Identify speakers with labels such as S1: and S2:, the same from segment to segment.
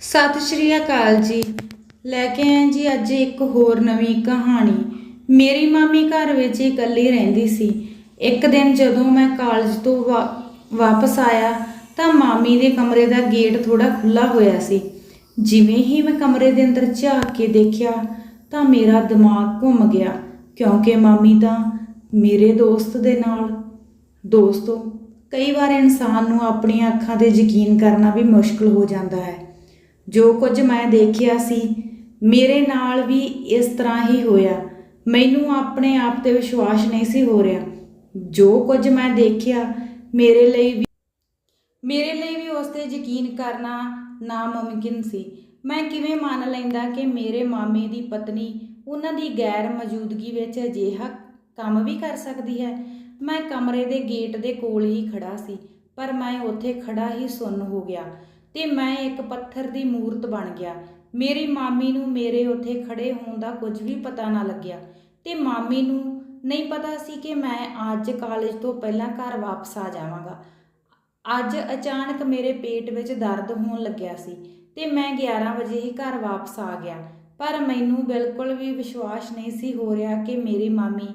S1: ਸਤਿ ਸ਼੍ਰੀ ਅਕਾਲ ਜੀ। ਲੈ ਕੇ ਆਏ ਜੀ ਅੱਜ ਇੱਕ ਹੋਰ ਨਵੀਂ ਕਹਾਣੀ। ਮੇਰੀ ਮਾਮੀ ਘਰ ਵਿੱਚ ਹੀ ਇਕੱਲੀ ਰਹਿੰਦੀ ਸੀ। ਇੱਕ ਦਿਨ ਜਦੋਂ ਮੈਂ ਕਾਲਜ ਤੋਂ ਵਾਪਸ ਆਇਆ ਤਾਂ ਮਾਮੀ ਦੇ ਕਮਰੇ ਦਾ ਗੇਟ ਥੋੜਾ ਖੁੱਲਾ ਹੋਇਆ ਸੀ। ਜਿਵੇਂ ਹੀ ਮੈਂ ਕਮਰੇ ਦੇ ਅੰਦਰ ਝਾਕ ਕੇ ਦੇਖਿਆ ਤਾਂ ਮੇਰਾ ਦਿਮਾਗ ਘੁੰਮ ਗਿਆ, ਕਿਉਂਕਿ ਮਾਮੀ ਤਾਂ ਮੇਰੇ ਦੋਸਤ ਦੇ ਨਾਲ। ਦੋਸਤੋ, ਕਈ ਵਾਰ ਇਨਸਾਨ ਨੂੰ ਆਪਣੀਆਂ ਅੱਖਾਂ 'ਤੇ ਯਕੀਨ ਕਰਨਾ ਵੀ ਮੁਸ਼ਕਲ ਹੋ ਜਾਂਦਾ ਹੈ। ਜੋ ਕੁਝ ਮੈਂ ਦੇਖਿਆ ਸੀ ਮੇਰੇ ਨਾਲ ਵੀ ਇਸ ਤਰ੍ਹਾਂ ਹੀ ਹੋਇਆ। ਮੈਨੂੰ ਆਪਣੇ ਆਪ 'ਤੇ ਵਿਸ਼ਵਾਸ ਨਹੀਂ ਸੀ ਹੋ ਰਿਹਾ। ਜੋ ਕੁਝ ਮੈਂ ਦੇਖਿਆ ਮੇਰੇ ਲਈ ਵੀ ਉਸ 'ਤੇ ਯਕੀਨ ਕਰਨਾ ਨਾਮੁਮਕਿਨ ਸੀ। ਮੈਂ ਕਿਵੇਂ ਮੰਨ ਲੈਂਦਾ ਕਿ ਮੇਰੇ ਮਾਮੇ ਦੀ ਪਤਨੀ ਉਹਨਾਂ ਦੀ ਗੈਰ ਮੌਜੂਦਗੀ ਵਿੱਚ ਅਜਿਹਾ ਕੰਮ ਵੀ ਕਰ ਸਕਦੀ ਹੈ। ਮੈਂ ਕਮਰੇ ਦੇ ਗੇਟ ਦੇ ਕੋਲ ਹੀ ਖੜਾ ਸੀ, ਪਰ ਮੈਂ ਉੱਥੇ ਖੜਾ ਹੀ ਸੁੰਨ ਹੋ ਗਿਆ ਤੇ ਮੈਂ ਇੱਕ ਪੱਥਰ ਦੀ ਮੂਰਤ ਬਣ ਗਿਆ। ਮੇਰੀ ਮਾਮੀ ਨੂੰ ਮੇਰੇ ਉੱਥੇ ਖੜੇ ਹੋਣ ਦਾ ਕੁਝ ਵੀ ਪਤਾ ਨਾ ਲੱਗਿਆ ਤੇ ਮਾਮੀ ਨੂੰ ਨਹੀਂ ਪਤਾ ਸੀ ਕਿ ਮੈਂ ਅੱਜ ਕਾਲਜ ਤੋਂ ਪਹਿਲਾਂ ਘਰ ਵਾਪਸ ਆ ਜਾਵਾਂਗਾ। ਅੱਜ ਅਚਾਨਕ ਮੇਰੇ ਪੇਟ ਵਿੱਚ ਦਰਦ ਹੋਣ ਲੱਗਿਆ ਸੀ ਤੇ ਮੈਂ 11 ਵਜੇ ਹੀ ਘਰ ਵਾਪਸ ਆ ਗਿਆ। ਪਰ ਮੈਨੂੰ ਬਿਲਕੁਲ ਵੀ ਵਿਸ਼ਵਾਸ ਨਹੀਂ ਸੀ ਹੋ ਰਿਹਾ ਕਿ ਮੇਰੀ ਮਾਮੀ,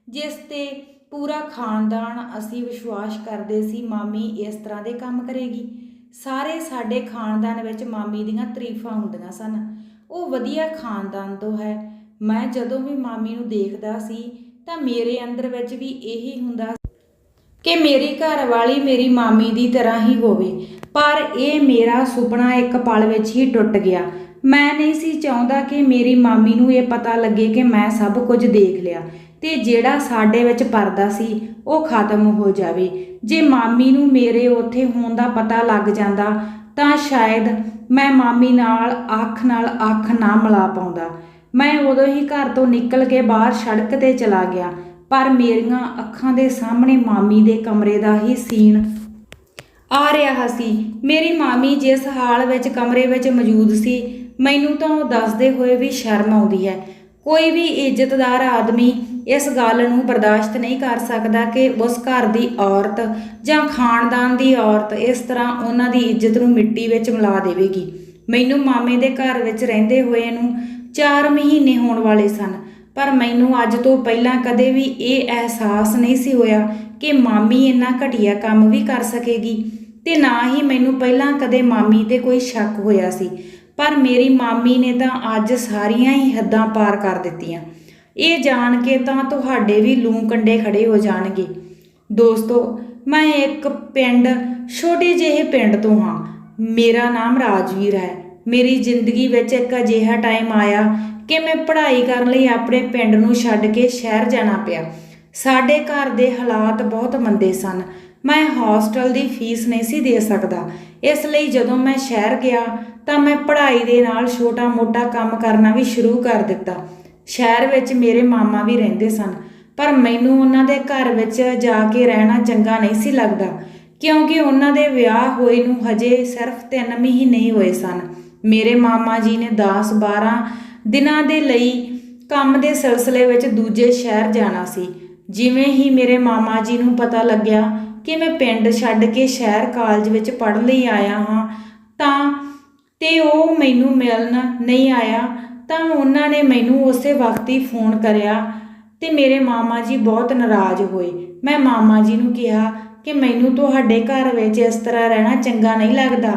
S1: ਜਿਸ ਤੇ ਪੂਰਾ ਖਾਨਦਾਨ ਅਸੀਂ ਵਿਸ਼ਵਾਸ ਕਰਦੇ ਸੀ, ਮਾਮੀ ਇਸ ਤਰ੍ਹਾਂ ਦੇ ਕੰਮ ਕਰੇਗੀ। ਸਾਰੇ ਸਾਡੇ ਖਾਨਦਾਨ ਵਿੱਚ ਮਾਮੀ ਦੀਆਂ ਤਾਰੀਫਾਂ ਹੁੰਦੀਆਂ ਸਨ। ਉਹ ਵਧੀਆ ਖਾਨਦਾਨ ਤੋਂ ਹੈ। ਮੈਂ ਜਦੋਂ ਵੀ ਮਾਮੀ ਨੂੰ ਦੇਖਦਾ ਸੀ ਤਾਂ ਮੇਰੇ ਅੰਦਰ ਵਿੱਚ ਵੀ ਇਹੀ ਹੁੰਦਾ ਕਿ ਮੇਰੀ ਘਰ ਵਾਲੀ ਮੇਰੀ ਮਾਮੀ ਦੀ ਤਰ੍ਹਾਂ ਹੀ ਹੋਵੇ। ਪਰ ਇਹ ਮੇਰਾ ਸੁਪਨਾ ਇੱਕ ਪਲ ਵਿੱਚ ਹੀ ਟੁੱਟ ਗਿਆ। ਮੈਂ ਨਹੀਂ ਸੀ ਚਾਹੁੰਦਾ ਕਿ ਮੇਰੀ ਮਾਮੀ ਨੂੰ ਇਹ ਪਤਾ ਲੱਗੇ ਕਿ ਮੈਂ ਸਭ ਕੁਝ ਦੇਖ ਲਿਆ ਤੇ ਜਿਹੜਾ ਸਾਡੇ ਵਿੱਚ ਪਰਦਾ ਸੀ ਉਹ ਖਤਮ ਹੋ ਜਾਵੇ। ਜੇ ਮਾਮੀ ਨੂੰ ਮੇਰੇ ਉੱਥੇ ਹੋਣ ਦਾ ਪਤਾ ਲੱਗ ਜਾਂਦਾ ਤਾਂ ਸ਼ਾਇਦ ਮੈਂ ਮਾਮੀ ਨਾਲ ਅੱਖ ਨਾ ਮਿਲਾ ਪਾਉਂਦਾ। ਮੈਂ ਉਦੋਂ ਹੀ ਘਰ ਤੋਂ ਨਿਕਲ ਕੇ ਬਾਹਰ ਸੜਕ 'ਤੇ ਚਲਾ ਗਿਆ, ਪਰ ਮੇਰੀਆਂ ਅੱਖਾਂ ਦੇ ਸਾਹਮਣੇ ਮਾਮੀ ਦੇ ਕਮਰੇ ਦਾ ਹੀ ਸੀਨ ਆ ਰਿਹਾ ਸੀ। ਮੇਰੀ ਮਾਮੀ ਜਿਸ ਹਾਲ ਵਿੱਚ ਕਮਰੇ ਵਿੱਚ ਮੌਜੂਦ ਸੀ, ਮੈਨੂੰ ਤਾਂ ਉਹ ਦੱਸਦੇ ਹੋਏ ਵੀ ਸ਼ਰਮ ਆਉਂਦੀ ਹੈ। ਕੋਈ ਵੀ ਇੱਜ਼ਤਦਾਰ ਆਦਮੀ ਇਸ ਗੱਲ ਨੂੰ ਬਰਦਾਸ਼ਤ ਨਹੀਂ ਕਰ ਸਕਦਾ ਕਿ ਉਸ ਘਰ ਦੀ ਔਰਤ ਜਾਂ ਖਾਨਦਾਨ ਦੀ ਔਰਤ ਇਸ ਤਰ੍ਹਾਂ ਉਹਨਾਂ ਦੀ ਇੱਜ਼ਤ ਨੂੰ ਮਿੱਟੀ ਵਿੱਚ ਮਿਲਾ ਦੇਵੇਗੀ। ਮੈਨੂੰ ਮਾਮੇ ਦੇ ਘਰ ਵਿੱਚ ਰਹਿੰਦੇ ਹੋਏ ਨੂੰ 4 ਮਹੀਨੇ ਹੋਣ ਵਾਲੇ ਸਨ, ਪਰ ਮੈਨੂੰ ਅੱਜ ਤੋਂ ਪਹਿਲਾਂ ਕਦੇ ਵੀ ਇਹ ਅਹਿਸਾਸ ਨਹੀਂ ਸੀ ਹੋਇਆ ਕਿ ਮਾਮੀ ਇੰਨਾ ਘਟੀਆ ਕੰਮ ਵੀ ਕਰ ਸਕੇਗੀ ਤੇ ਨਾ ਹੀ ਮੈਨੂੰ ਪਹਿਲਾਂ ਕਦੇ ਮਾਮੀ 'ਤੇ ਕੋਈ ਸ਼ੱਕ ਹੋਇਆ ਸੀ। ਪਰ ਮੇਰੀ ਮਾਮੀ ਨੇ ਤਾਂ ਅੱਜ ਸਾਰੀਆਂ ਹੀ ਹੱਦਾਂ ਪਾਰ ਕਰ ਦਿੱਤੀਆਂ। ਇਹ ਜਾਣ ਕੇ ਤਾਂ ਤੁਹਾਡੇ ਵੀ ਲੂੰ ਕੰਡੇ ਖੜੇ ਹੋ ਜਾਣਗੇ। ਦੋਸਤੋ, ਮੈਂ ਇੱਕ ਛੋਟੇ ਜਿਹੇ ਪਿੰਡ ਤੋਂ ਹਾਂ। ਮੇਰਾ ਨਾਮ ਰਾਜਵੀਰ ਹੈ। ਮੇਰੀ ਜ਼ਿੰਦਗੀ ਵਿੱਚ ਇੱਕ ਅਜਿਹਾ ਟਾਈਮ ਆਇਆ ਕਿ ਮੈਂ ਪੜ੍ਹਾਈ ਕਰਨ ਲਈ ਆਪਣੇ ਪਿੰਡ ਨੂੰ ਛੱਡ ਕੇ ਸ਼ਹਿਰ ਜਾਣਾ ਪਿਆ। ਸਾਡੇ ਘਰ ਦੇ ਹਾਲਾਤ ਬਹੁਤ ਮੰਦੇ ਸਨ। ਮੈਂ ਹੋਸਟਲ ਦੀ ਫੀਸ ਨਹੀਂ ਸੀ ਦੇ ਸਕਦਾ। ਇਸ ਲਈ ਜਦੋਂ ਮੈਂ ਸ਼ਹਿਰ ਗਿਆ ਤਾਂ ਮੈਂ ਪੜ੍ਹਾਈ ਦੇ ਨਾਲ ਛੋਟਾ-ਮੋਟਾ ਕੰਮ ਕਰਨਾ ਵੀ ਸ਼ੁਰੂ ਕਰ ਦਿੱਤਾ। ਸ਼ਹਿਰ ਵਿੱਚ ਮੇਰੇ ਮਾਮਾ ਵੀ ਰਹਿੰਦੇ ਸਨ, ਪਰ ਮੈਨੂੰ ਉਹਨਾਂ ਦੇ ਘਰ ਵਿੱਚ ਜਾ ਕੇ ਰਹਿਣਾ ਚੰਗਾ ਨਹੀਂ ਸੀ ਲੱਗਦਾ, ਕਿਉਂਕਿ ਉਹਨਾਂ ਦੇ ਵਿਆਹ ਹੋਏ ਨੂੰ ਹਜੇ ਸਿਰਫ 3 ਮਹੀਨੇ ਹੀ ਹੋਏ ਸਨ। ਮੇਰੇ ਮਾਮਾ ਜੀ ਨੇ 10-12 ਦਿਨਾਂ ਦੇ ਲਈ ਕੰਮ ਦੇ ਸਿਲਸਿਲੇ ਵਿੱਚ ਦੂਜੇ ਸ਼ਹਿਰ ਜਾਣਾ ਸੀ। ਜਿਵੇਂ ਹੀ ਮੇਰੇ ਮਾਮਾ ਜੀ ਨੂੰ ਪਤਾ ਲੱਗਿਆ ਕਿ ਮੈਂ ਪਿੰਡ ਛੱਡ ਕੇ ਸ਼ਹਿਰ ਕਾਲਜ ਵਿੱਚ ਪੜ੍ਹਨ ਲਈ ਆਇਆ ਹਾਂ ਤੇ ਉਹ ਮੈਨੂੰ ਮਿਲਣ ਨਹੀਂ ਆਇਆ, ਤਾਂ ਉਹਨਾਂ ਨੇ ਮੈਨੂੰ ਉਸੇ ਵਕਤ ਹੀ ਫੋਨ ਕਰਿਆ ਤੇ ਮੇਰੇ ਮਾਮਾ ਜੀ ਬਹੁਤ ਨਾਰਾਜ਼ ਹੋਏ। ਮੈਂ ਮਾਮਾ ਜੀ ਨੂੰ ਕਿਹਾ ਕਿ ਮੈਨੂੰ ਤੁਹਾਡੇ ਘਰ ਵਿੱਚ ਇਸ ਤਰ੍ਹਾਂ ਰਹਿਣਾ ਚੰਗਾ ਨਹੀਂ ਲੱਗਦਾ,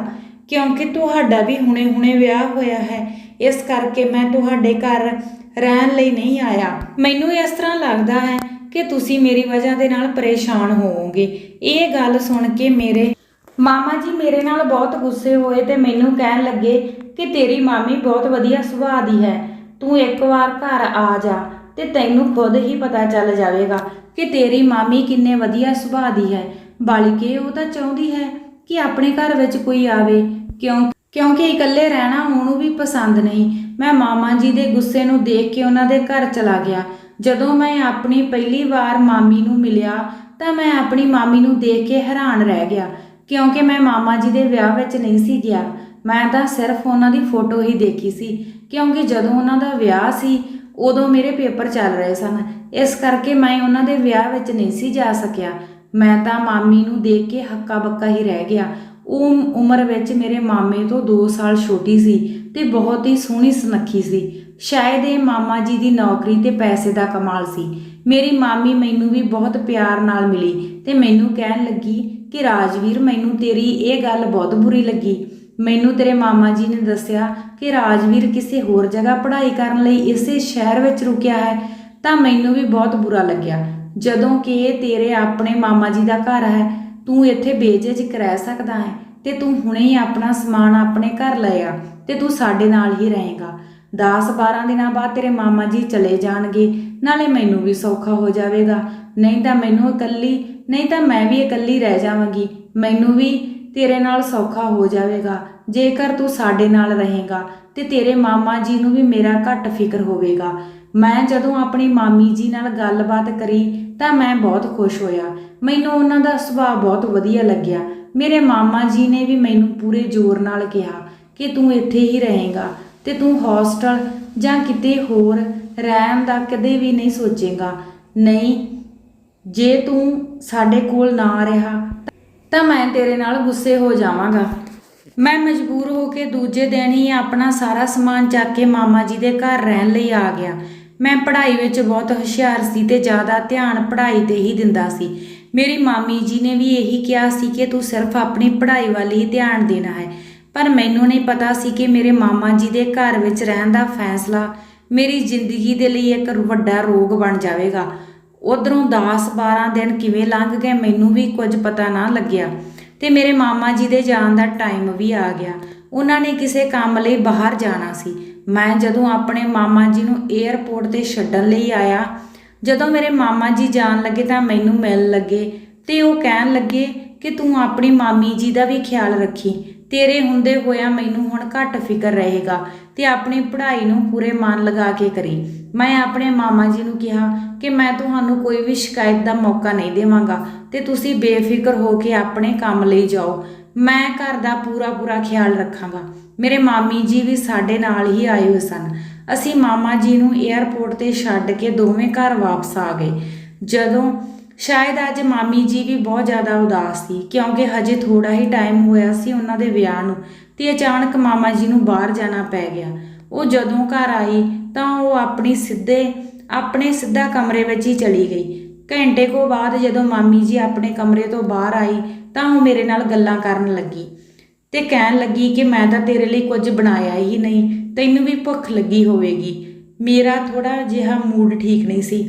S1: ਕਿਉਂਕਿ ਤੁਹਾਡਾ ਵੀ ਹੁਣੇ ਵਿਆਹ ਹੋਇਆ ਹੈ। ਇਸ ਕਰਕੇ ਮੈਂ ਤੁਹਾਡੇ ਘਰ ਰਹਿਣ ਲਈ ਨਹੀਂ ਆਇਆ। ਮੈਨੂੰ ਇਸ ਤਰ੍ਹਾਂ ਲੱਗਦਾ ਹੈ ਕਿ ਤੁਸੀਂ ਮੇਰੀ ਵਜ੍ਹਾ ਦੇ ਨਾਲ ਪਰੇਸ਼ਾਨ ਹੋਵੋਗੇ। ਇਹ ਗੱਲ ਸੁਣ ਕੇ ਮੇਰੇ ਮਾਮਾ ਜੀ ਮੇਰੇ ਨਾਲ ਬਹੁਤ ਗੁੱਸੇ ਹੋਏ ਤੇ ਮੈਨੂੰ ਕਹਿਣ ਲੱਗੇ ਕਿ ਤੇਰੀ ਮਾਮੀ ਬਹੁਤ ਵਧੀਆ ਸੁਭਾਅ ਦੀ ਹੈ। ਤੂੰ ਇੱਕ ਵਾਰ ਘਰ ਆ ਜਾ ਤੇ ਤੈਨੂੰ ਖੁਦ ਹੀ ਪਤਾ ਚੱਲ ਜਾਵੇਗਾ ਕਿ ਤੇਰੀ ਮਾਮੀ ਕਿੰਨੇ ਵਧੀਆ ਸੁਭਾਅ ਦੀ ਹੈ। ਬਲਕਿ ਉਹ ਤਾਂ ਚਾਹੁੰਦੀ ਹੈ ਕਿ ਆਪਣੇ ਘਰ ਵਿੱਚ ਕੋਈ ਆਵੇ, ਕਿਉਂਕਿ ਇਕੱਲੇ ਰਹਿਣਾ ਉਹਨੂੰ ਵੀ ਪਸੰਦ ਨਹੀਂ। ਮੈਂ ਮਾਮਾ ਜੀ ਦੇ ਗੁੱਸੇ ਨੂੰ ਦੇਖ ਕੇ ਉਹਨਾਂ ਦੇ ਘਰ ਚਲਾ ਗਿਆ। ਜਦੋਂ ਮੈਂ ਆਪਣੀ ਪਹਿਲੀ ਵਾਰ ਮਾਮੀ ਨੂੰ ਮਿਲਿਆ ਤਾਂ ਮੈਂ ਆਪਣੀ ਮਾਮੀ ਨੂੰ ਦੇਖ ਕੇ ਹੈਰਾਨ ਰਹਿ ਗਿਆ, ਕਿਉਂਕਿ ਮੈਂ ਮਾਮਾ ਜੀ ਦੇ ਵਿਆਹ ਵਿੱਚ ਨਹੀਂ ਸੀ ਗਿਆ। ਮੈਂ ਤਾਂ ਸਿਰਫ ਉਹਨਾਂ ਦੀ ਫੋਟੋ ਹੀ ਦੇਖੀ ਸੀ, ਕਿਉਂਕਿ ਜਦੋਂ ਉਹਨਾਂ ਦਾ ਵਿਆਹ ਸੀ ਉਦੋਂ ਮੇਰੇ ਪੇਪਰ ਚੱਲ ਰਹੇ ਸਨ। ਇਸ ਕਰਕੇ ਮੈਂ ਉਹਨਾਂ ਦੇ ਵਿਆਹ ਵਿੱਚ ਨਹੀਂ ਸੀ ਜਾ ਸਕਿਆ। ਮੈਂ ਤਾਂ ਮਾਮੀ ਨੂੰ ਦੇਖ ਕੇ ਹੱਕਾ ਬੱਕਾ ਹੀ ਰਹਿ ਗਿਆ। ਉਹ ਉਮਰ ਵਿੱਚ ਮੇਰੇ ਮਾਮੇ ਤੋਂ 2 ਸਾਲ ਛੋਟੀ ਸੀ ਤੇ ਬਹੁਤ ਹੀ ਸੋਹਣੀ ਸੁਨੱਖੀ ਸੀ। ਸ਼ਾਇਦ ਇਹ ਮਾਮਾ ਜੀ ਦੀ ਨੌਕਰੀ ਤੇ ਪੈਸੇ ਦਾ ਕਮਾਲ ਸੀ। ਮੇਰੀ ਮਾਮੀ ਮੈਨੂੰ ਵੀ ਬਹੁਤ ਪਿਆਰ ਨਾਲ ਮਿਲੀ ਤੇ ਮੈਨੂੰ ਕਹਿਣ ਲੱਗੀ ਕਿ ਰਾਜਵੀਰ, ਮੈਨੂੰ ਤੇਰੀ ਇਹ ਗੱਲ ਬਹੁਤ ਬੁਰੀ ਲੱਗੀ। ਮੈਨੂੰ ਤੇਰੇ ਮਾਮਾ ਜੀ ਨੇ ਦੱਸਿਆ ਕਿ ਰਾਜਵੀਰ ਕਿਸੇ ਹੋਰ ਜਗ੍ਹਾ ਪੜ੍ਹਾਈ ਕਰਨ ਲਈ ਇਸੇ ਸ਼ਹਿਰ ਵਿੱਚ ਰੁਕਿਆ ਹੈ ਤਾਂ ਮੈਨੂੰ ਵੀ ਬਹੁਤ ਬੁਰਾ ਲੱਗਿਆ। ਜਦੋਂ ਕਿ ਇਹ ਤੇਰੇ ਆਪਣੇ ਮਾਮਾ ਜੀ ਦਾ ਘਰ ਹੈ, ਤੂੰ ਇੱਥੇ ਬੇਝਿਜਕ ਰਹਿ ਸਕਦਾ ਹੈ ਤੇ ਤੂੰ ਹੁਣੇ ਹੀ ਆਪਣਾ ਸਮਾਨ ਆਪਣੇ ਘਰ ਲੈ ਆ ਤੇ ਤੂੰ ਸਾਡੇ ਨਾਲ ਹੀ ਰਹੇਗਾ। 10-12 ਦਿਨਾਂ ਬਾਅਦ ਤੇਰੇ ਮਾਮਾ ਜੀ ਚਲੇ ਜਾਣਗੇ, ਨਾਲੇ ਮੈਨੂੰ ਵੀ ਸੌਖਾ ਹੋ ਜਾਵੇਗਾ। ਨਹੀਂ ਤਾਂ ਮੈਂ ਵੀ ਇਕੱਲੀ ਰਹਿ ਜਾਵਾਂਗੀ। ਮੈਨੂੰ ਵੀ ਤੇਰੇ ਨਾਲ ਸੌਖਾ ਹੋ ਜਾਵੇਗਾ ਜੇਕਰ ਤੂੰ ਸਾਡੇ ਨਾਲ ਰਹੇਗਾ ਤੇ ਤੇਰੇ ਮਾਮਾ ਜੀ ਨੂੰ ਵੀ ਮੇਰਾ ਘੱਟ ਫਿਕਰ ਹੋਵੇਗਾ। ਮੈਂ ਜਦੋਂ ਆਪਣੀ ਮਾਮੀ ਜੀ ਨਾਲ ਗੱਲਬਾਤ ਕਰੀ ਤਾਂ ਮੈਂ ਬਹੁਤ ਖੁਸ਼ ਹੋਇਆ। ਮੈਨੂੰ ਉਹਨਾਂ ਦਾ ਸੁਭਾਅ ਬਹੁਤ ਵਧੀਆ ਲੱਗਿਆ। ਮੇਰੇ ਮਾਮਾ ਜੀ ਨੇ ਵੀ ਮੈਨੂੰ ਪੂਰੇ ਜ਼ੋਰ ਨਾਲ ਕਿਹਾ ਕਿ ਤੂੰ ਇੱਥੇ ਹੀ ਰਹੇਗਾ ਤੇ ਤੂੰ ਹੌਸਟਲ ਜਾਂ ਕਿਤੇ ਹੋਰ ਰਹਿਣ ਦਾ ਕਦੇ ਵੀ ਨਹੀਂ ਸੋਚੇਗਾ। ਨਹੀਂ, ਜੇ ਤੂੰ ਸਾਡੇ ਕੋਲ ਨਾ ਰਿਹਾ ਤਾਂ ਮੈਂ ਤੇਰੇ ਨਾਲ ਗੁੱਸੇ ਹੋ ਜਾਵਾਂਗਾ। ਮੈਂ ਮਜਬੂਰ ਹੋ ਕੇ ਦੂਜੇ ਦਿਨ ਹੀ ਆਪਣਾ ਸਾਰਾ ਸਮਾਨ ਚੱਕ ਕੇ ਮਾਮਾ ਜੀ ਦੇ ਘਰ ਰਹਿਣ ਲਈ ਆ ਗਿਆ। ਮੈਂ ਪੜ੍ਹਾਈ ਵਿੱਚ ਬਹੁਤ ਹੁਸ਼ਿਆਰ ਸੀ ਤੇ ਜ਼ਿਆਦਾ ਧਿਆਨ ਪੜ੍ਹਾਈ 'ਤੇ ਹੀ ਦਿੰਦਾ ਸੀ। ਮੇਰੀ ਮਾਮੀ ਜੀ ਨੇ ਵੀ ਇਹੀ ਕਿਹਾ ਸੀ ਕਿ ਤੂੰ ਸਿਰਫ ਆਪਣੀ ਪੜ੍ਹਾਈ ਵੱਲ ਹੀ ਧਿਆਨ ਦੇਣਾ ਹੈ, ਪਰ ਮੈਨੂੰ ਨਹੀਂ ਪਤਾ ਸੀ ਕਿ ਮੇਰੇ ਮਾਮਾ ਜੀ ਦੇ ਘਰ ਵਿੱਚ ਰਹਿਣ ਦਾ ਫੈਸਲਾ ਮੇਰੀ ਜ਼ਿੰਦਗੀ ਦੇ ਲਈ ਇੱਕ ਵੱਡਾ ਰੋਗ ਬਣ ਜਾਵੇਗਾ। ਉੱਧਰੋਂ 10-12 ਦਿਨ ਕਿਵੇਂ ਲੰਘ ਗਏ ਮੈਨੂੰ ਵੀ ਕੁਝ ਪਤਾ ਨਾ ਲੱਗਿਆ ਤੇ ਮੇਰੇ ਮਾਮਾ ਜੀ ਦੇ ਜਾਣ ਦਾ ਟਾਈਮ ਵੀ ਆ ਗਿਆ। ਉਹਨਾਂ ਨੇ ਕਿਸੇ ਕੰਮ ਲਈ ਬਾਹਰ ਜਾਣਾ ਸੀ। ਮੈਂ ਜਦੋਂ ਆਪਣੇ ਮਾਮਾ ਜੀ ਨੂੰ 에ਅਰਪੋਰਟ ਤੇ ਛੱਡਣ ਲਈ ਆਇਆ, ਜਦੋਂ ਮੇਰੇ ਮਾਮਾ ਜੀ ਜਾਣ ਲੱਗੇ ਤਾਂ ਮੈਨੂੰ ਮਿਲਣ ਲੱਗੇ ਤੇ ਉਹ ਕਹਿਣ ਲੱਗੇ ਕਿ ਤੂੰ ਆਪਣੀ ਮਾਮੀ ਜੀ ਦਾ ਵੀ ਖਿਆਲ ਰੱਖੀ। ਤੇਰੇ ਹੁੰਦੇ ਹੋਇਆ ਮੈਨੂੰ ਹੁਣ ਘੱਟ ਫਿਕਰ ਰਹੇਗਾ ਤੇ ਆਪਣੀ ਪੜ੍ਹਾਈ ਨੂੰ ਪੂਰੇ ਮਨ ਲਗਾ ਕੇ ਕਰੀ। ਮੈਂ ਆਪਣੇ ਮਾਮਾ ਜੀ ਨੂੰ ਕਿਹਾ ਕਿ ਮੈਂ ਤੁਹਾਨੂੰ ਕੋਈ ਵੀ ਸ਼ਿਕਾਇਤ ਦਾ ਮੌਕਾ ਨਹੀਂ ਦੇਵਾਂਗਾ ਤੇ ਤੁਸੀਂ ਬੇਫਿਕਰ ਹੋ ਕੇ ਆਪਣੇ ਕੰਮ ਲਈ ਜਾਓ। ਮੈਂ ਘਰ ਦਾ ਪੂਰਾ ਖਿਆਲ ਰੱਖਾਂਗਾ। ਮੇਰੇ ਮਾਮੀ ਜੀ ਵੀ ਸਾਡੇ ਨਾਲ ਹੀ ਆਏ ਹੋਏ ਸਨ। ਅਸੀਂ ਮਾਮਾ ਜੀ ਨੂੰ 에ਅਰਪੋਰਟ ਤੇ ਛੱਡ ਕੇ ਦੋਵੇਂ ਘਰ ਵਾਪਸ ਆ ਗਏ। ਜਦੋਂ ਸ਼ਾਇਦ ਅੱਜ ਮਾਮੀ ਜੀ ਵੀ ਬਹੁਤ ਜ਼ਿਆਦਾ ਉਦਾਸ ਸੀ ਕਿਉਂਕਿ ਹਜੇ ਥੋੜਾ ਹੀ ਟਾਈਮ ਹੋਇਆ ਸੀ ਉਹਨਾਂ ਦੇ ਵਿਆਹ ਨੂੰ ਤੇ ਅਚਾਨਕ ਮਾਮਾ ਜੀ ਨੂੰ ਬਾਹਰ ਜਾਣਾ ਪੈ ਗਿਆ। ਉਹ ਜਦੋਂ ਘਰ ਆਈ ਤਾਂ ਉਹ ਆਪਣੇ ਸਿੱਧਾ ਕਮਰੇ ਵਿੱਚ ਹੀ ਚਲੀ ਗਈ। ਘੰਟੇ ਕੁ ਬਾਅਦ ਜਦੋਂ ਮਾਮੀ ਜੀ ਆਪਣੇ ਕਮਰੇ ਤੋਂ ਬਾਹਰ ਆਈ ਤਾਂ ਉਹ ਮੇਰੇ ਨਾਲ ਗੱਲਾਂ ਕਰਨ ਲੱਗੀ ਤੇ ਕਹਿਣ ਲੱਗੀ ਕਿ ਮੈਂ ਤਾਂ ਤੇਰੇ ਲਈ ਕੁਝ ਬਣਾਇਆ ਹੀ ਨਹੀਂ, ਤੈਨੂੰ ਵੀ ਭੁੱਖ ਲੱਗੀ ਹੋਵੇਗੀ। ਮੇਰਾ ਥੋੜਾ ਜਿਹਾ ਮੂਡ ਠੀਕ ਨਹੀਂ ਸੀ,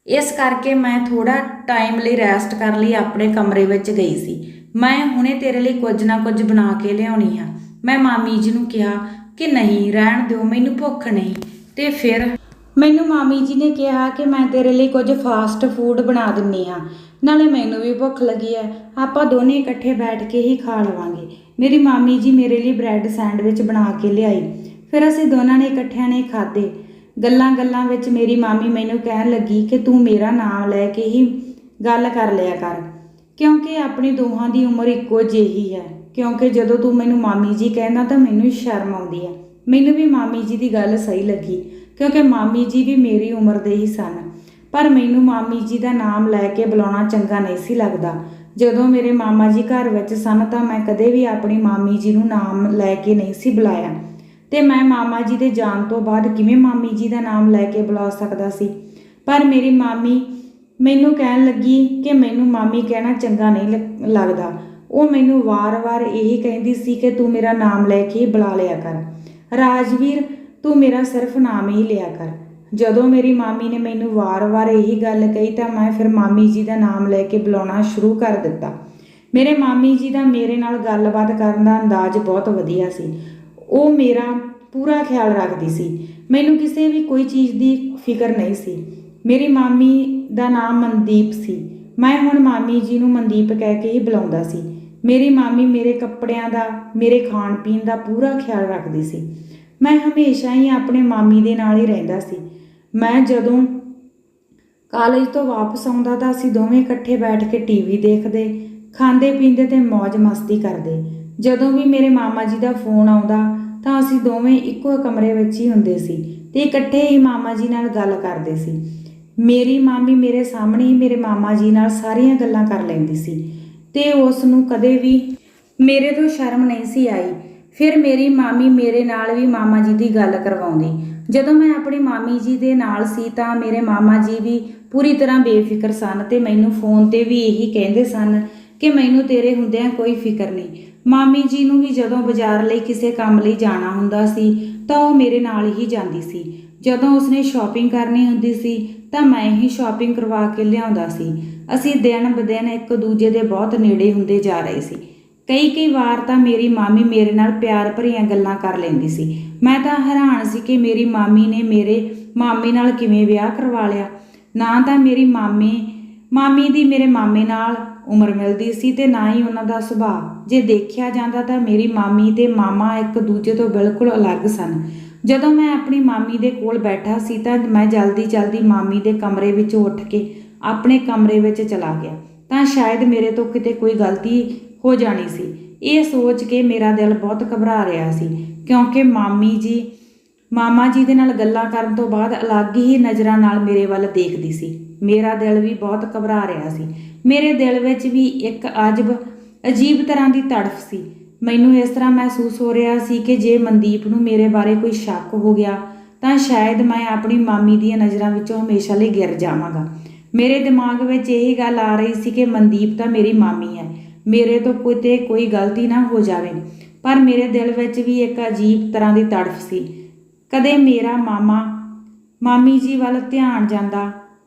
S1: ਇਸ ਕਰਕੇ ਮੈਂ ਥੋੜਾ ਟਾਈਮ ਲਈ ਰੈਸਟ ਕਰਨ ਲਈ ਆਪਣੇ ਕਮਰੇ ਵਿੱਚ ਗਈ ਸੀ। ਮੈਂ ਹੁਣੇ ਤੇਰੇ ਲਈ ਕੁਝ ਨਾ ਕੁਝ ਬਣਾ ਕੇ ਲਿਆਉਣੀ ਆ। ਮੈਂ ਮਾਮੀ ਜੀ ਨੂੰ ਕਿਹਾ ਕਿ ਨਹੀਂ, ਰਹਿਣ ਦਿਓ, ਮੈਨੂੰ ਭੁੱਖ ਨਹੀਂ। ਤੇ ਫਿਰ ਮੈਨੂੰ ਮਾਮੀ ਜੀ ਨੇ ਕਿਹਾ ਕਿ ਮੈਂ ਤੇਰੇ ਲਈ ਕੁਝ ਫਾਸਟ ਫੂਡ ਬਣਾ ਦਿੰਨੀ ਹਾਂ, ਨਾਲੇ ਮੈਨੂੰ ਵੀ ਭੁੱਖ ਲੱਗੀ ਹੈ, ਆਪਾਂ ਦੋਨੇ ਇਕੱਠੇ ਬੈਠ ਕੇ ਹੀ ਖਾ ਲਵਾਂਗੇ। ਮੇਰੀ ਮਾਮੀ ਜੀ ਮੇਰੇ ਲਈ ਬ੍ਰੈਡ ਸੈਂਡਵਿਚ ਬਣਾ ਕੇ ਲਿਆਈ। ਫਿਰ ਅਸੀਂ ਦੋਨਾਂ ਨੇ ਇਕੱਠਿਆਂ ਨੇ ਖਾਧੇ। ਗੱਲਾਂ ਵਿੱਚ ਮੇਰੀ ਮਾਮੀ ਮੈਨੂੰ ਕਹਿਣ ਲੱਗੀ ਕਿ ਤੂੰ ਮੇਰਾ ਨਾਮ ਲੈ ਕੇ ਹੀ ਗੱਲ ਕਰ ਲਿਆ ਕਰ, ਕਿਉਂਕਿ ਆਪਣੀ ਦੋਹਾਂ ਦੀ ਉਮਰ ਇੱਕੋ ਜਿਹੀ ਹੈ। ਕਿਉਂਕਿ ਜਦੋਂ ਤੂੰ ਮੈਨੂੰ ਮਾਮੀ ਜੀ ਕਹਿੰਦਾ ਤਾਂ ਮੈਨੂੰ ਸ਼ਰਮ ਆਉਂਦੀ ਹੈ। ਮੈਨੂੰ ਵੀ ਮਾਮੀ ਜੀ ਦੀ ਗੱਲ ਸਹੀ ਲੱਗੀ ਕਿਉਂਕਿ ਮਾਮੀ ਜੀ ਵੀ ਮੇਰੀ ਉਮਰ ਦੇ ਹੀ ਸਨ, ਪਰ ਮੈਨੂੰ ਮਾਮੀ ਜੀ ਦਾ ਨਾਮ ਲੈ ਕੇ ਬੁਲਾਉਣਾ ਚੰਗਾ ਨਹੀਂ ਸੀ ਲੱਗਦਾ। ਜਦੋਂ ਮੇਰੇ ਮਾਮਾ ਜੀ ਘਰ ਵਿੱਚ ਸਨ ਤਾਂ ਮੈਂ ਕਦੇ ਵੀ ਆਪਣੀ ਮਾਮੀ ਜੀ ਨੂੰ ਨਾਮ ਲੈ ਕੇ ਨਹੀਂ ਸੀ ਬੁਲਾਇਆ ਤੇ ਮੈਂ ਮਾਮਾ ਜੀ ਦੇ ਜਾਣ ਤੋਂ ਬਾਅਦ ਕਿਵੇਂ ਮਾਮੀ ਜੀ ਦਾ ਨਾਮ ਲੈ ਕੇ ਬੁਲਾ ਸਕਦਾ ਸੀ। ਪਰ ਮੇਰੀ ਮਾਮੀ ਮੈਨੂੰ ਕਹਿਣ ਲੱਗੀ ਕਿ ਮੈਨੂੰ ਮਾਮੀ ਕਹਿਣਾ ਚੰਗਾ ਨਹੀਂ ਲੱਗਦਾ। ਉਹ ਮੈਨੂੰ ਵਾਰ-ਵਾਰ ਇਹੀ ਕਹਿੰਦੀ ਸੀ ਕਿ ਤੂੰ ਮੇਰਾ ਨਾਮ ਲੈ ਕੇ ਬੁਲਾ ਲਿਆ ਕਰ, ਰਾਜਵੀਰ, ਤੂੰ ਮੇਰਾ ਸਿਰਫ ਨਾਮ ਹੀ ਲਿਆ ਕਰ। ਜਦੋਂ ਮੇਰੀ ਮਾਮੀ ਨੇ ਮੈਨੂੰ ਵਾਰ-ਵਾਰ ਇਹੀ ਗੱਲ ਕਹੀ ਤਾਂ ਮੈਂ ਫਿਰ ਮਾਮੀ ਜੀ ਦਾ ਨਾਮ ਲੈ ਕੇ ਬੁਲਾਉਣਾ ਸ਼ੁਰੂ ਕਰ ਦਿੱਤਾ। ਮੇਰੇ ਮਾਮੀ ਜੀ ਦਾ ਮੇਰੇ ਨਾਲ ਗੱਲਬਾਤ ਕਰਨ ਦਾ ਅੰਦਾਜ਼ ਬਹੁਤ ਵਧੀਆ ਸੀ। ਉਹ ਮੇਰਾ ਪੂਰਾ ਖਿਆਲ ਰੱਖਦੀ ਸੀ। ਮੈਨੂੰ ਕਿਸੇ ਵੀ ਕੋਈ ਚੀਜ਼ ਦੀ ਫਿਕਰ ਨਹੀਂ ਸੀ। ਮੇਰੀ ਮਾਮੀ ਦਾ ਨਾਮ ਮਨਦੀਪ ਸੀ। ਮੈਂ ਹੁਣ ਮਾਮੀ ਜੀ ਨੂੰ ਮਨਦੀਪ ਕਹਿ ਕੇ ਹੀ ਬੁਲਾਉਂਦਾ ਸੀ। ਮੇਰੀ ਮਾਮੀ ਮੇਰੇ ਕੱਪੜਿਆਂ ਦਾ, ਮੇਰੇ ਖਾਣ ਪੀਣ ਦਾ ਪੂਰਾ ਖਿਆਲ ਰੱਖਦੀ ਸੀ। ਮੈਂ ਹਮੇਸ਼ਾ ਹੀ ਆਪਣੇ ਮਾਮੀ ਦੇ ਨਾਲ ਹੀ ਰਹਿੰਦਾ ਸੀ। ਮੈਂ ਜਦੋਂ ਕਾਲਜ ਤੋਂ ਵਾਪਸ ਆਉਂਦਾ ਤਾਂ ਅਸੀਂ ਦੋਵੇਂ ਇਕੱਠੇ ਬੈਠ ਕੇ ਟੀਵੀ ਦੇਖਦੇ, ਖਾਂਦੇ ਪੀਂਦੇ ਤੇ ਮौज ਮਸਤੀ ਕਰਦੇ। ਜਦੋਂ ਵੀ ਮੇਰੇ ਮਾਮਾ ਜੀ ਦਾ ਫੋਨ ਆਉਂਦਾ ਤਾਂ ਅਸੀਂ ਦੋਵੇਂ ਇੱਕੋ ਕਮਰੇ ਵਿੱਚ ਹੀ ਹੁੰਦੇ ਸੀ ਤੇ ਇਕੱਠੇ ਹੀ ਮਾਮਾ ਜੀ ਨਾਲ ਗੱਲ ਕਰਦੇ ਸੀ। ਮੇਰੀ ਮਾਮੀ ਮੇਰੇ ਸਾਹਮਣੇ ਹੀ ਮੇਰੇ ਮਾਮਾ ਜੀ ਨਾਲ ਸਾਰੀਆਂ ਗੱਲਾਂ ਕਰ ਲੈਂਦੀ ਸੀ ਤੇ ਉਸ ਨੂੰ ਕਦੇ ਵੀ ਮੇਰੇ ਤੋਂ ਸ਼ਰਮ ਨਹੀਂ ਸੀ ਆਈ। ਫਿਰ ਮੇਰੀ ਮਾਮੀ ਮੇਰੇ ਨਾਲ ਵੀ ਮਾਮਾ ਜੀ ਦੀ ਗੱਲ ਕਰਵਾਉਂਦੀ। ਜਦੋਂ ਮੈਂ ਆਪਣੀ ਮਾਮੀ ਜੀ ਦੇ ਨਾਲ ਸੀ ਤਾਂ ਮੇਰੇ ਮਾਮਾ ਜੀ ਵੀ ਪੂਰੀ ਤਰ੍ਹਾਂ ਬੇਫਿਕਰ ਸਨ ਤੇ ਮੈਨੂੰ ਫੋਨ ਤੇ ਵੀ ਇਹੀ ਕਹਿੰਦੇ ਸਨ ਕਿ ਮੈਨੂੰ ਤੇਰੇ ਹੁੰਦਿਆਂ ਕੋਈ ਫਿਕਰ ਨਹੀਂ। ਮਾਮੀ ਜੀ ਨੂੰ ਵੀ ਜਦੋਂ ਬਾਜ਼ਾਰ ਲਈ ਕਿਸੇ ਕੰਮ ਲਈ ਜਾਣਾ ਹੁੰਦਾ ਸੀ ਤਾਂ ਉਹ ਮੇਰੇ ਨਾਲ ਹੀ ਜਾਂਦੀ ਸੀ। ਜਦੋਂ ਉਸਨੇ ਸ਼ਾਪਿੰਗ ਕਰਨੀ ਹੁੰਦੀ ਸੀ ਤਾਂ ਮੈਂ ਹੀ ਸ਼ਾਪਿੰਗ ਕਰਵਾ ਕੇ ਲਿਆਉਂਦਾ ਸੀ। ਅਸੀਂ ਦਿਨ ਬਦਿਨ ਇੱਕ ਦੂਜੇ ਦੇ ਬਹੁਤ ਨੇੜੇ ਹੁੰਦੇ ਜਾ ਰਹੇ ਸੀ। ਕਈ ਵਾਰ ਤਾਂ ਮੇਰੀ ਮਾਮੀ ਮੇਰੇ ਨਾਲ ਪਿਆਰ ਭਰੀਆਂ ਗੱਲਾਂ ਕਰ ਲੈਂਦੀ ਸੀ। ਮੈਂ ਤਾਂ ਹੈਰਾਨ ਸੀ ਕਿ ਮੇਰੀ ਮਾਮੀ ਨੇ ਮੇਰੇ ਮਾਮੇ ਨਾਲ ਕਿਵੇਂ ਵਿਆਹ ਕਰਵਾ ਲਿਆ। ਨਾ ਤਾਂ ਮੇਰੀ ਮਾਮੀ ਦੀ ਮੇਰੇ ਮਾਮੇ ਨਾਲ ਉਮਰ ਮਿਲਦੀ ਸੀ ਤੇ ਨਾ ਹੀ ਉਹਨਾਂ ਦਾ ਸੁਭਾਅ। ਜੇ ਦੇਖਿਆ ਜਾਂਦਾ ਤਾਂ ਮੇਰੀ ਮਾਮੀ ਤੇ ਮਾਮਾ ਇੱਕ ਦੂਜੇ ਤੋਂ ਬਿਲਕੁਲ ਅਲੱਗ ਸਨ। ਜਦੋਂ ਮੈਂ ਆਪਣੀ ਮਾਮੀ ਦੇ ਕੋਲ ਬੈਠਾ ਸੀ ਤਾਂ ਮੈਂ ਜਲਦੀ ਮਾਮੀ ਦੇ ਕਮਰੇ ਵਿੱਚ ਉੱਠ ਕੇ ਆਪਣੇ ਕਮਰੇ ਵਿੱਚ ਚਲਾ ਗਿਆ ਤਾਂ ਸ਼ਾਇਦ ਮੇਰੇ ਤੋਂ ਕਿਤੇ ਕੋਈ ਗਲਤੀ ਹੋ ਜਾਣੀ ਸੀ। ਇਹ ਸੋਚ ਕੇ ਮੇਰਾ ਦਿਲ ਬਹੁਤ ਘਬਰਾ ਰਿਹਾ ਸੀ ਕਿਉਂਕਿ ਮਾਮਾ ਜੀ ਦੇ ਨਾਲ ਗੱਲਾਂ ਕਰਨ ਤੋਂ ਬਾਅਦ ਅਲੱਗ ਹੀ ਨਜ਼ਰਾਂ ਨਾਲ ਮੇਰੇ ਵੱਲ ਦੇਖਦੀ ਸੀ। ਮੇਰਾ ਦਿਲ ਵੀ ਬਹੁਤ ਘਬਰਾ ਰਿਹਾ ਸੀ। ਮੇਰੇ ਦਿਲ ਵਿੱਚ ਵੀ ਇੱਕ ਅਜੀਬ ਤਰ੍ਹਾਂ ਦੀ ਤੜਫ ਸੀ। ਮੈਨੂੰ ਇਸ ਤਰ੍ਹਾਂ ਮਹਿਸੂਸ ਹੋ ਰਿਹਾ ਸੀ ਕਿ ਜੇ ਮਨਦੀਪ ਨੂੰ ਮੇਰੇ ਬਾਰੇ ਕੋਈ ਸ਼ੱਕ ਹੋ ਗਿਆ ਤਾਂ ਸ਼ਾਇਦ ਮੈਂ ਆਪਣੀ ਮਾਮੀ ਦੀਆਂ ਨਜ਼ਰਾਂ ਵਿੱਚੋਂ ਹਮੇਸ਼ਾ ਲਈ ਗਿਰ ਜਾਵਾਂਗਾ। ਮੇਰੇ ਦਿਮਾਗ ਵਿੱਚ ਇਹੀ ਗੱਲ ਆ ਰਹੀ ਸੀ ਕਿ ਮਨਦੀਪ ਤਾਂ ਮੇਰੀ ਮਾਮੀ ਹੈ, ਮੇਰੇ ਤੋਂ ਕੋਈ ਗਲਤੀ ਨਾ ਹੋ ਜਾਵੇ। ਪਰ ਮੇਰੇ ਦਿਲ ਵਿੱਚ ਵੀ ਇੱਕ ਅਜੀਬ ਤਰ੍ਹਾਂ ਦੀ ਤੜਫ ਸੀ। ਕਦੇ ਮੇਰਾ ਮਾਮੀ ਜੀ ਵੱਲ ਧਿਆਨ ਜਾਂਦਾ,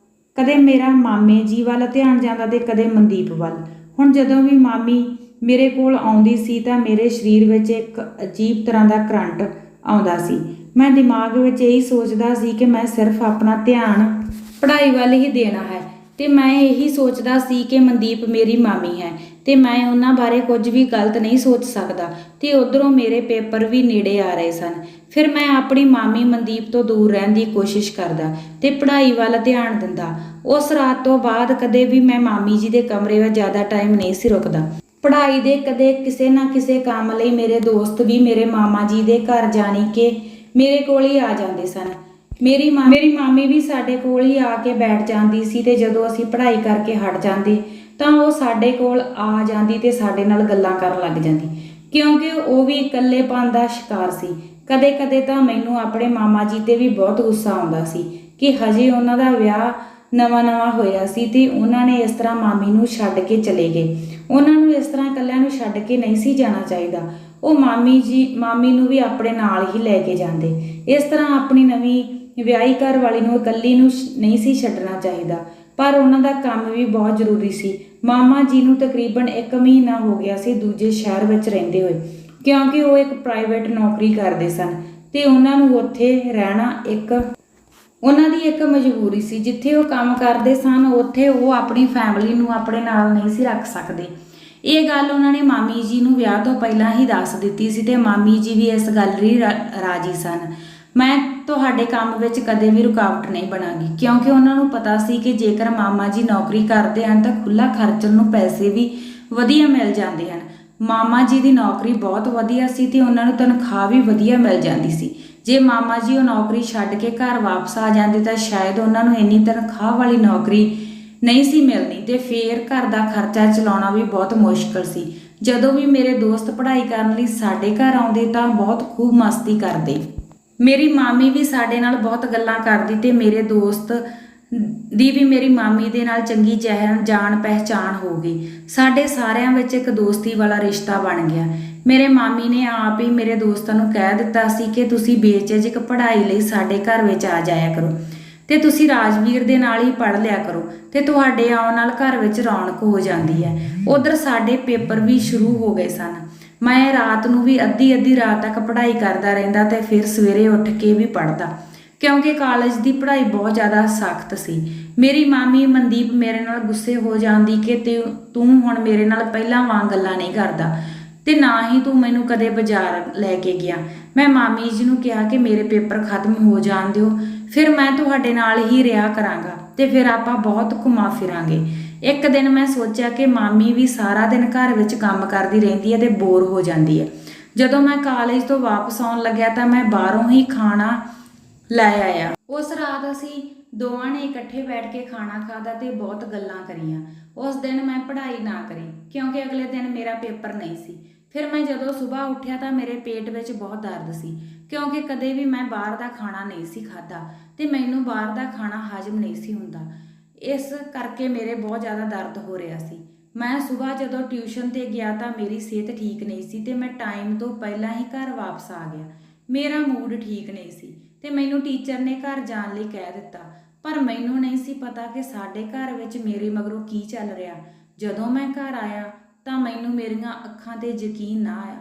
S1: ਕਦੇ ਮੇਰਾ ਮਾਮੇ ਜੀ ਵੱਲ ਧਿਆਨ ਜਾਂਦਾ ਤੇ ਕਦੇ ਮਨਦੀਪ ਵੱਲ। ਹੁਣ ਜਦੋਂ ਵੀ ਮਾਮੀ ਮੇਰੇ ਕੋਲ ਆਉਂਦੀ ਸੀ ਤਾਂ ਮੇਰੇ ਸਰੀਰ ਵਿੱਚ ਇੱਕ ਅਜੀਬ ਤਰ੍ਹਾਂ ਦਾ ਕਰੰਟ ਆਉਂਦਾ ਸੀ। ਮੈਂ ਦਿਮਾਗ ਵਿੱਚ ਇਹੀ ਸੋਚਦਾ ਸੀ ਕਿ ਮੈਂ ਸਿਰਫ ਆਪਣਾ ਧਿਆਨ ਪੜ੍ਹਾਈ ਵੱਲ ਹੀ ਦੇਣਾ ਹੈ ਤੇ ਮੈਂ ਇਹੀ ਸੋਚਦਾ ਸੀ ਕਿ ਮਨਦੀਪ ਮੇਰੀ ਮਾਮੀ ਹੈ ਤੇ ਮੈਂ ਉਹਨਾਂ ਬਾਰੇ ਕੁਝ ਵੀ ਗਲਤ ਨਹੀਂ ਸੋਚ ਸਕਦਾ। ਤੇ ਉੱਧਰੋਂ ਮੇਰੇ ਪੇਪਰ ਵੀ ਨੇੜੇ ਆ ਰਹੇ ਸਨ। ਫਿਰ ਮੈਂ ਆਪਣੀ ਮਾਮੀ ਮਨਦੀਪ ਤੋਂ ਦੂਰ ਰਹਿਣ ਦੀ ਕੋਸ਼ਿਸ਼ ਕਰਦਾ ਤੇ ਪੜ੍ਹਾਈ ਵੱਲ ਧਿਆਨ ਦਿੰਦਾ। ਉਸ ਰਾਤ ਤੋਂ ਬਾਅਦ ਕਦੇ ਵੀ ਮੈਂ ਮਾਮੀ ਜੀ ਦੇ ਕਮਰੇ ਵਿੱਚ ਜ਼ਿਆਦਾ ਟਾਈਮ ਨਹੀਂ ਸੀ ਰੁਕਦਾ। ਪੜ੍ਹਾਈ ਦੇ ਕਦੇ ਕਿਸੇ ਨਾ ਕਿਸੇ ਕੰਮ ਲਈ ਮੇਰੇ ਦੋਸਤ ਵੀ ਮੇਰੇ ਮਾਮਾ ਜੀ ਦੇ ਘਰ ਜਾਣੀ ਕਿ ਮੇਰੇ ਕੋਲ ਹੀ ਆ ਜਾਂਦੇ ਸਨ। ਮੇਰੀ ਮਾਮੀ ਵੀ ਸਾਡੇ ਕੋਲ ਹੀ ਆ ਕੇ ਬੈਠ ਜਾਂਦੀ ਸੀ ਤੇ ਜਦੋਂ ਅਸੀਂ ਪੜ੍ਹਾਈ ਕਰਕੇ ਹਟ ਜਾਂਦੇ ਤਾਂ ਉਹ ਸਾਡੇ ਕੋਲ ਆ ਜਾਂਦੀ ਤੇ ਸਾਡੇ ਨਾਲ ਗੱਲਾਂ ਕਰਨ ਲੱਗ ਜਾਂਦੀ ਕਿਉਂਕਿ ਉਹ ਵੀ ਇਕੱਲੇਪਨ ਦਾ ਸ਼ਿਕਾਰ ਸੀ। ਕਦੇ ਤਾਂ ਮੈਨੂੰ ਆਪਣੇ ਮਾਮਾ ਜੀ ਤੇ ਵੀ ਬਹੁਤ ਗੁੱਸਾ ਆਉਂਦਾ ਸੀ ਕਿ ਹਜੇ ਉਹਨਾਂ ਦਾ ਵਿਆਹ ਨਵਾਂ ਹੋਇਆ ਸੀ ਤੇ ਉਹਨਾਂ ਨੇ ਇਸ ਤਰ੍ਹਾਂ ਮਾਮੀ ਨੂੰ ਛੱਡ ਕੇ ਚਲੇ ਗਏ। ਉਹਨਾਂ ਨੂੰ ਇਸ ਤਰ੍ਹਾਂ ਇਕੱਲਿਆਂ ਨੂੰ ਛੱਡ ਕੇ ਨਹੀਂ ਸੀ ਜਾਣਾ ਚਾਹੀਦਾ। ਉਹ ਮਾਮੀ ਨੂੰ ਵੀ ਆਪਣੇ ਨਾਲ ਹੀ ਲੈ ਕੇ ਜਾਂਦੇ। ਇਸ ਤਰ੍ਹਾਂ ਆਪਣੀ ਨਵੀਂ ਵਿਆਹੀ ਘਰ ਵਾਲੀ ਨੂੰ ਇਕੱਲੀ ਨੂੰ ਨਹੀਂ ਸੀ ਛੱਡਣਾ ਚਾਹੀਦਾ। ਪਰ ਉਹਨਾਂ ਦਾ ਕੰਮ ਵੀ ਬਹੁਤ ਜ਼ਰੂਰੀ ਸੀ। ਮਾਮਾ ਜੀ ਨੂੰ ਤਕਰੀਬਨ 1 ਮਹੀਨਾ ਹੋ ਗਿਆ ਸੀ ਦੂਜੇ ਸ਼ਹਿਰ ਵਿੱਚ ਰਹਿੰਦੇ ਹੋਏ ਕਿਉਂਕਿ ਉਹ ਇੱਕ ਪ੍ਰਾਈਵੇਟ ਨੌਕਰੀ ਕਰਦੇ ਸਨ ਤੇ ਉਹਨਾਂ ਨੂੰ ਉੱਥੇ ਰਹਿਣਾ ਉਹਨਾਂ ਦੀ ਇੱਕ ਮਜਬੂਰੀ ਸੀ। ਜਿੱਥੇ ਉਹ ਕੰਮ ਕਰਦੇ ਸਨ ਉੱਥੇ ਉਹ ਆਪਣੀ ਫੈਮਿਲੀ ਨੂੰ ਆਪਣੇ ਨਾਲ ਨਹੀਂ ਸੀ ਰੱਖ ਸਕਦੇ। ਇਹ ਗੱਲ ਉਹਨਾਂ ਨੇ ਮਾਮੀ ਜੀ ਨੂੰ ਵਿਆਹ ਤੋਂ ਪਹਿਲਾਂ ਹੀ ਦੱਸ ਦਿੱਤੀ ਸੀ ਤੇ ਮਾਮੀ ਜੀ ਵੀ ਇਸ ਗੱਲ ਲਈ ਰਾਜੀ ਸਨ। ਮੈਂ ਤੁਹਾਡੇ ਕੰਮ ਵਿੱਚ ਕਦੇ ਵੀ ਰੁਕਾਵਟ ਨਹੀਂ ਬਣਾਂਗੀ ਕਿਉਂਕਿ ਉਹਨਾਂ ਨੂੰ ਪਤਾ ਸੀ ਕਿ ਜੇਕਰ ਮਾਮਾ ਜੀ ਨੌਕਰੀ ਕਰਦੇ ਹਨ ਤਾਂ ਖੁੱਲ੍ਹਾ ਖਰਚਣ ਨੂੰ ਪੈਸੇ ਵੀ ਵਧੀਆ ਮਿਲ ਜਾਂਦੇ ਹਨ। ਮਾਮਾ ਜੀ ਦੀ ਨੌਕਰੀ ਬਹੁਤ ਵਧੀਆ ਸੀ ਤੇ ਉਹਨਾਂ ਨੂੰ ਤਨਖਾਹ ਵੀ ਵਧੀਆ ਮਿਲ ਜਾਂਦੀ ਸੀ। ਜੇ ਮਾਮਾ ਜੀ ਉਹ ਨੌਕਰੀ ਛੱਡ ਕੇ ਘਰ ਵਾਪਸ ਆ ਜਾਂਦੇ ਤਾਂ ਸ਼ਾਇਦ ਉਹਨਾਂ ਨੂੰ ਇੰਨੀ ਤਨਖਾਹ ਵਾਲੀ ਨੌਕਰੀ ਨਹੀਂ ਸੀ ਮਿਲਣੀ ਤੇ ਫੇਰ ਘਰ ਦਾ ਖਰਚਾ ਚਲਾਉਣਾ ਵੀ ਬਹੁਤ ਮੁਸ਼ਕਲ ਸੀ। ਜਦੋਂ ਵੀ ਮੇਰੇ ਦੋਸਤ ਪੜ੍ਹਾਈ ਕਰਨ ਲਈ ਸਾਡੇ ਘਰ ਆਉਂਦੇ ਤਾਂ ਬਹੁਤ ਖੂਬ ਮਸਤੀ ਕਰਦੇ। ਮੇਰੀ ਮਾਮੀ ਵੀ ਸਾਡੇ ਨਾਲ ਬਹੁਤ ਗੱਲਾਂ ਕਰਦੀ ਤੇ ਮੇਰੇ ਦੋਸਤ ਦੀ ਵੀ ਮੇਰੀ ਮਾਮੀ ਦੇ ਨਾਲ ਚੰਗੀ ਜਾਣ ਪਹਿਚਾਣ ਹੋ ਗਈ। ਸਾਡੇ ਸਾਰਿਆਂ ਵਿੱਚ ਇੱਕ ਦੋਸਤੀ ਵਾਲਾ ਰਿਸ਼ਤਾ ਬਣ ਗਿਆ। ਮੇਰੇ ਮਾਮੀ ਨੇ ਆਪ ਹੀ ਮੇਰੇ ਦੋਸਤਾਂ ਨੂੰ ਕਹਿ ਦਿੱਤਾ ਸੀ ਕਿ ਤੁਸੀਂ ਬੇਝਿਜਕ ਪੜ੍ਹਾਈ ਲਈ ਸਾਡੇ ਘਰ ਵਿੱਚ ਆ ਜਾਇਆ ਕਰੋ ਤੇ ਤੁਸੀਂ ਰਾਜਵੀਰ ਦੇ ਨਾਲ ਹੀ ਪੜ੍ਹ ਲਿਆ ਕਰੋ ਤੇ ਤੁਹਾਡੇ ਆਉਣ ਨਾਲ ਘਰ ਵਿੱਚ ਰੌਣਕ ਹੋ ਜਾਂਦੀ ਹੈ। ਉਧਰ ਸਾਡੇ ਪੇਪਰ ਵੀ ਸ਼ੁਰੂ ਹੋ ਗਏ ਸਨ। ਮੈਂ ਰਾਤ ਨੂੰ ਵੀ ਅੱਧੀ ਰਾਤ ਤੱਕ ਪੜ੍ਹਾਈ ਕਰਦਾ ਰਹਿੰਦਾ ਤੇ ਫਿਰ ਸਵੇਰੇ ਉੱਠ ਕੇ ਵੀ ਪੜ੍ਹਦਾ ਕਿਉਂਕਿ ਕਾਲਜ ਦੀ ਪੜ੍ਹਾਈ ਬਹੁਤ ਜ਼ਿਆਦਾ ਸਖਤ ਸੀ। ਮੇਰੀ ਮਾਮੀ ਮਨਦੀਪ ਮੇਰੇ ਨਾਲ ਗੁੱਸੇ ਹੋ ਜਾਂਦੀ ਕਿ ਤੂੰ ਹੁਣ ਮੇਰੇ ਨਾਲ ਪਹਿਲਾਂ ਵਾਂਗ ਗੱਲਾਂ ਨਹੀਂ ਕਰਦਾ ਤੇ ਨਾ ਹੀ ਤੂੰ ਮੈਨੂੰ ਕਦੇ ਬਾਜ਼ਾਰ ਲੈ ਕੇ ਗਿਆ। ਮੈਂ ਮਾਮੀ ਜੀ ਨੂੰ ਕਿਹਾ ਕਿ ਮੇਰੇ ਪੇਪਰ ਖਤਮ ਹੋ ਜਾਣ ਦਿਓ, ਫਿਰ ਮੈਂ ਤੁਹਾਡੇ ਨਾਲ ਹੀ ਰਿਹਾ ਕਰਾਂਗਾ ਤੇ ਫਿਰ ਆਪਾਂ ਬਹੁਤ ਘੁੰਮਾ ਫਿਰਾਂਗੇ। ਇੱਕ ਦਿਨ ਮੈਂ ਸੋਚਿਆ ਕਿ ਮਾਮੀ ਵੀ ਸਾਰਾ ਦਿਨ ਘਰ ਵਿੱਚ ਕੰਮ ਕਰਦੀ ਰਹਿੰਦੀ ਹੈ ਤੇ ਬੋਰ ਹੋ ਜਾਂਦੀ ਹੈ। ਜਦੋਂ ਮੈਂ ਕਾਲਜ ਤੋਂ ਵਾਪਸ ਆਉਣ ਲੱਗਿਆ ਤਾਂ ਮੈਂ ਬਾਹਰੋਂ ਹੀ ਖਾਣਾ ਲੈ ਆਇਆ। ਉਸ ਰਾਤ ਅਸੀਂ ਦੋਵਾਂ ਨੇ ਇਕੱਠੇ ਬੈਠ ਕੇ ਖਾਣਾ ਖਾਧਾ ਤੇ ਬਹੁਤ ਗੱਲਾਂ ਕਰੀਆਂ। ਉਸ ਦਿਨ ਮੈਂ ਪੜ੍ਹਾਈ ਨਾ ਕਰੀ ਕਿਉਂਕਿ ਅਗਲੇ ਦਿਨ ਮੇਰਾ ਪੇਪਰ ਨਹੀਂ ਸੀ। ਫਿਰ ਮੈਂ ਜਦੋਂ ਸਵੇਰ ਉੱਠਿਆ ਤਾਂ ਮੇਰੇ ਪੇਟ ਵਿੱਚ ਬਹੁਤ ਦਰਦ ਸੀ, ਕਿਉਂਕਿ ਕਦੇ ਵੀ ਮੈਂ ਬਾਹਰ ਦਾ ਖਾਣਾ ਨਹੀਂ ਸੀ ਖਾਧਾ ਤੇ ਮੈਨੂੰ ਬਾਹਰ ਦਾ ਖਾਣਾ ਹਜਮ ਨਹੀਂ ਸੀ ਹੁੰਦਾ। ਇਸ ਕਰਕੇ ਮੇਰੇ ਬਹੁਤ ਜ਼ਿਆਦਾ ਦਰਦ ਹੋ ਰਿਹਾ ਸੀ। ਮੈਂ ਸਵੇਰ ਜਦੋਂ ਟਿਊਸ਼ਨ ਤੇ ਗਿਆ ਤਾਂ ਮੇਰੀ ਸਿਹਤ ਠੀਕ ਨਹੀਂ ਸੀ ਤੇ ਮੈਂ ਟਾਈਮ ਤੋਂ ਪਹਿਲਾਂ ਹੀ ਘਰ ਵਾਪਸ ਆ ਗਿਆ। ਮੇਰਾ ਮੂਡ ਠੀਕ ਨਹੀਂ ਸੀ ਤੇ ਮੈਨੂੰ ਟੀਚਰ ਨੇ ਘਰ ਜਾਣ ਲਈ ਕਹਿ ਦਿੱਤਾ, ਪਰ ਮੈਨੂੰ ਨਹੀਂ ਸੀ ਪਤਾ ਕਿ ਸਾਡੇ ਘਰ ਵਿੱਚ ਮੇਰੇ ਮਗਰੋਂ ਕੀ ਚੱਲ ਰਿਹਾ। ਜਦੋਂ ਮੈਂ ਘਰ ਆਇਆ ਤਾਂ ਮੈਨੂੰ ਮੇਰੀਆਂ ਅੱਖਾਂ ਤੇ ਯਕੀਨ ਨਾ ਆਇਆ।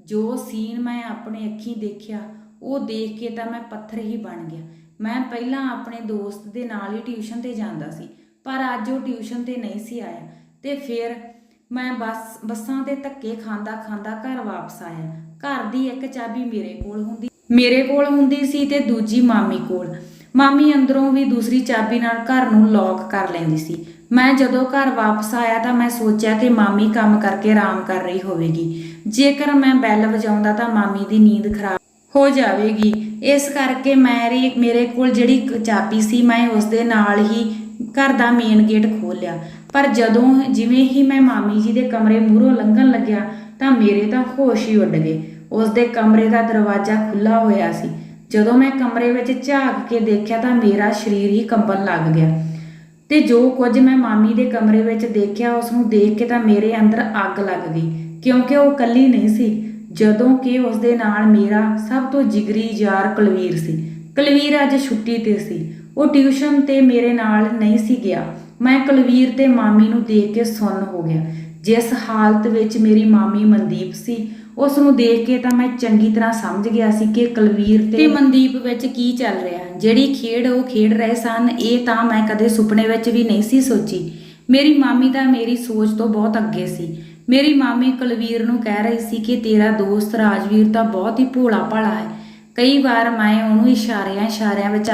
S1: ਜੋ ਸੀਨ ਮੈਂ ਆਪਣੇ ਅੱਖੀਂ ਦੇਖਿਆ ਉਹ ਦੇਖ ਕੇ ਤਾਂ ਮੈਂ ਪੱਥਰ ਹੀ ਬਣ ਗਿਆ। ਮੈਂ ਪਹਿਲਾਂ ਆਪਣੇ ਦੋਸਤ ਦੇ ਨਾਲ ਹੀ ਟਿਊਸ਼ਨ ਤੇ ਜਾਂਦਾ ਸੀ, ਪਰ ਅੱਜ ਉਹ ਟਿਊਸ਼ਨ ਤੇ ਨਹੀਂ ਸੀ ਆਇਆ ਤੇ ਫਿਰ ਮੈਂ ਬੱਸਾਂ ਦੇ ਧੱਕੇ ਖਾਂਦਾ ਖਾਂਦਾ ਘਰ ਵਾਪਸ ਆਇਆ। ਘਰ ਦੀ ਇੱਕ ਚਾਬੀ ਮੇਰੇ ਕੋਲ ਹੁੰਦੀ ਸੀ ਤੇ ਦੂਜੀ ਮਾਮੀ ਕੋਲ। ਮਾਮੀ ਅੰਦਰੋਂ ਵੀ ਦੂਸਰੀ ਚਾਬੀ ਨਾਲ ਘਰ ਨੂੰ ਲੌਕ ਕਰ ਲੈਂਦੀ ਸੀ। ਮੈਂ ਜਦੋਂ ਘਰ ਵਾਪਸ ਆਇਆ ਤਾਂ ਮੈਂ ਸੋਚਿਆ ਕਿ ਮਾਮੀ ਕੰਮ ਕਰਕੇ ਆਰਾਮ ਕਰ ਰਹੀ ਹੋਵੇਗੀ। ਜੇਕਰ ਮੈਂ ਬੈਲ ਵਜਾਉਂਦਾ ਤਾਂ ਮਾਮੀ ਦੀ ਨੀਂਦ ਖਰਾਬ ਹੋ ਜਾਵੇਗੀ। ਇਸ ਕਰਕੇ ਮੇਰੇ ਕੋਲ ਜਿਹੜੀ ਚਾਬੀ ਸੀ ਮੈਂ ਉਸ ਦੇ ਨਾਲ ਹੀ ਘਰ ਦਾ ਮੇਨ ਗੇਟ ਖੋਲ੍ਹਿਆ। ਪਰ ਜਿਵੇਂ ਹੀ ਮੈਂ ਮਾਮੀ ਜੀ ਦੇ ਕਮਰੇ ਮੂਹਰੋਂ ਲੰਘਣ ਲੱਗਿਆ ਤਾਂ ਮੇਰੇ ਤਾਂ ਹੋਸ਼ ਹੀ ਉੱਡ ਗਏ। ਉਸ ਦੇ ਕਮਰੇ ਦਾ ਦਰਵਾਜ਼ਾ ਖੁੱਲ੍ਹਾ ਹੋਇਆ ਸੀ। ਜਦੋਂ ਮੈਂ ਕਮਰੇ ਵਿੱਚ ਝਾਕ ਕੇ ਦੇਖਿਆ ਤਾਂ ਮੇਰਾ ਸਰੀਰ ਹੀ ਕੰਬਣ ਲੱਗ ਗਿਆ ਤੇ ਜੋ ਕੁਝ ਮੈਂ ਮਾਮੀ ਦੇ ਕਮਰੇ ਵਿੱਚ ਦੇਖਿਆ ਉਸ ਨੂੰ ਦੇਖ ਕੇ ਤਾਂ ਮੇਰੇ ਅੰਦਰ ਅੱਗ ਲੱਗ ਗਈ, ਕਿਉਂਕਿ ਉਹ ਇਕੱਲੀ ਨਹੀਂ ਸੀ, ਜਦੋਂ ਕਿ ਉਸ ਦੇ ਨਾਲ ਮੇਰਾ ਸਭ ਤੋਂ ਜਿਗਰੀ ਯਾਰ ਕੁਲਵੀਰ ਸੀ। ਕੁਲਵੀਰ ਅੱਜ ਛੁੱਟੀ ਤੇ ਸੀ, ਉਹ ਟਿਊਸ਼ਨ ਤੇ ਮੇਰੇ ਨਾਲ ਨਹੀਂ ਸੀ ਗਿਆ। ਮੈਂ ਕੁਲਵੀਰ ਤੇ ਮਾਮੀ ਨੂੰ ਦੇਖ ਕੇ ਸੁੰਨ ਹੋ ਗਿਆ। ਜਿਸ ਹਾਲਤ ਵਿੱਚ ਮੇਰੀ ਮਾਮੀ ਮਨਦੀਪ ਸੀ ਉਸ ਨੂੰ ਦੇਖ ਕੇ ਤਾਂ ਮੈਂ ਚੰਗੀ ਤਰ੍ਹਾਂ ਸਮਝ ਗਿਆ ਸੀ ਕਿ ਕੁਲਵੀਰ ਤੇ ਮਨਦੀਪ ਵਿੱਚ ਕੀ ਚੱਲ ਰਿਹਾ। ਜਿਹੜੀ ਖੇਡ ਉਹ ਖੇਡ ਰਹੇ ਸਨ ਇਹ ਤਾਂ ਮੈਂ ਕਦੇ ਸੁਪਨੇ ਵਿੱਚ ਵੀ ਨਹੀਂ ਸੀ ਸੋਚੀ। ਮੇਰੀ ਮਾਮੀ ਤਾਂ ਮੇਰੀ ਸੋਚ ਤੋਂ ਬਹੁਤ ਅੱਗੇ ਸੀ। ਮੇਰੀ ਮਾਮੀ ਕੁਲਵੀਰ ਨੂੰ ਕਹਿ ਰਹੀ ਸੀ ਕਿ ਤੇਰਾ ਦੋਸਤ ਰਾਜਵੀਰ ਤਾਂ ਬਹੁਤ ਹੀ ਭੋਲਾ ਭਾਲਾ ਹੈ। ਕਈ ਵਾਰ ਮੈਂ ਉਹਨੂੰ ਇਸ਼ਾਰਿਆਂ ਵਿੱਚ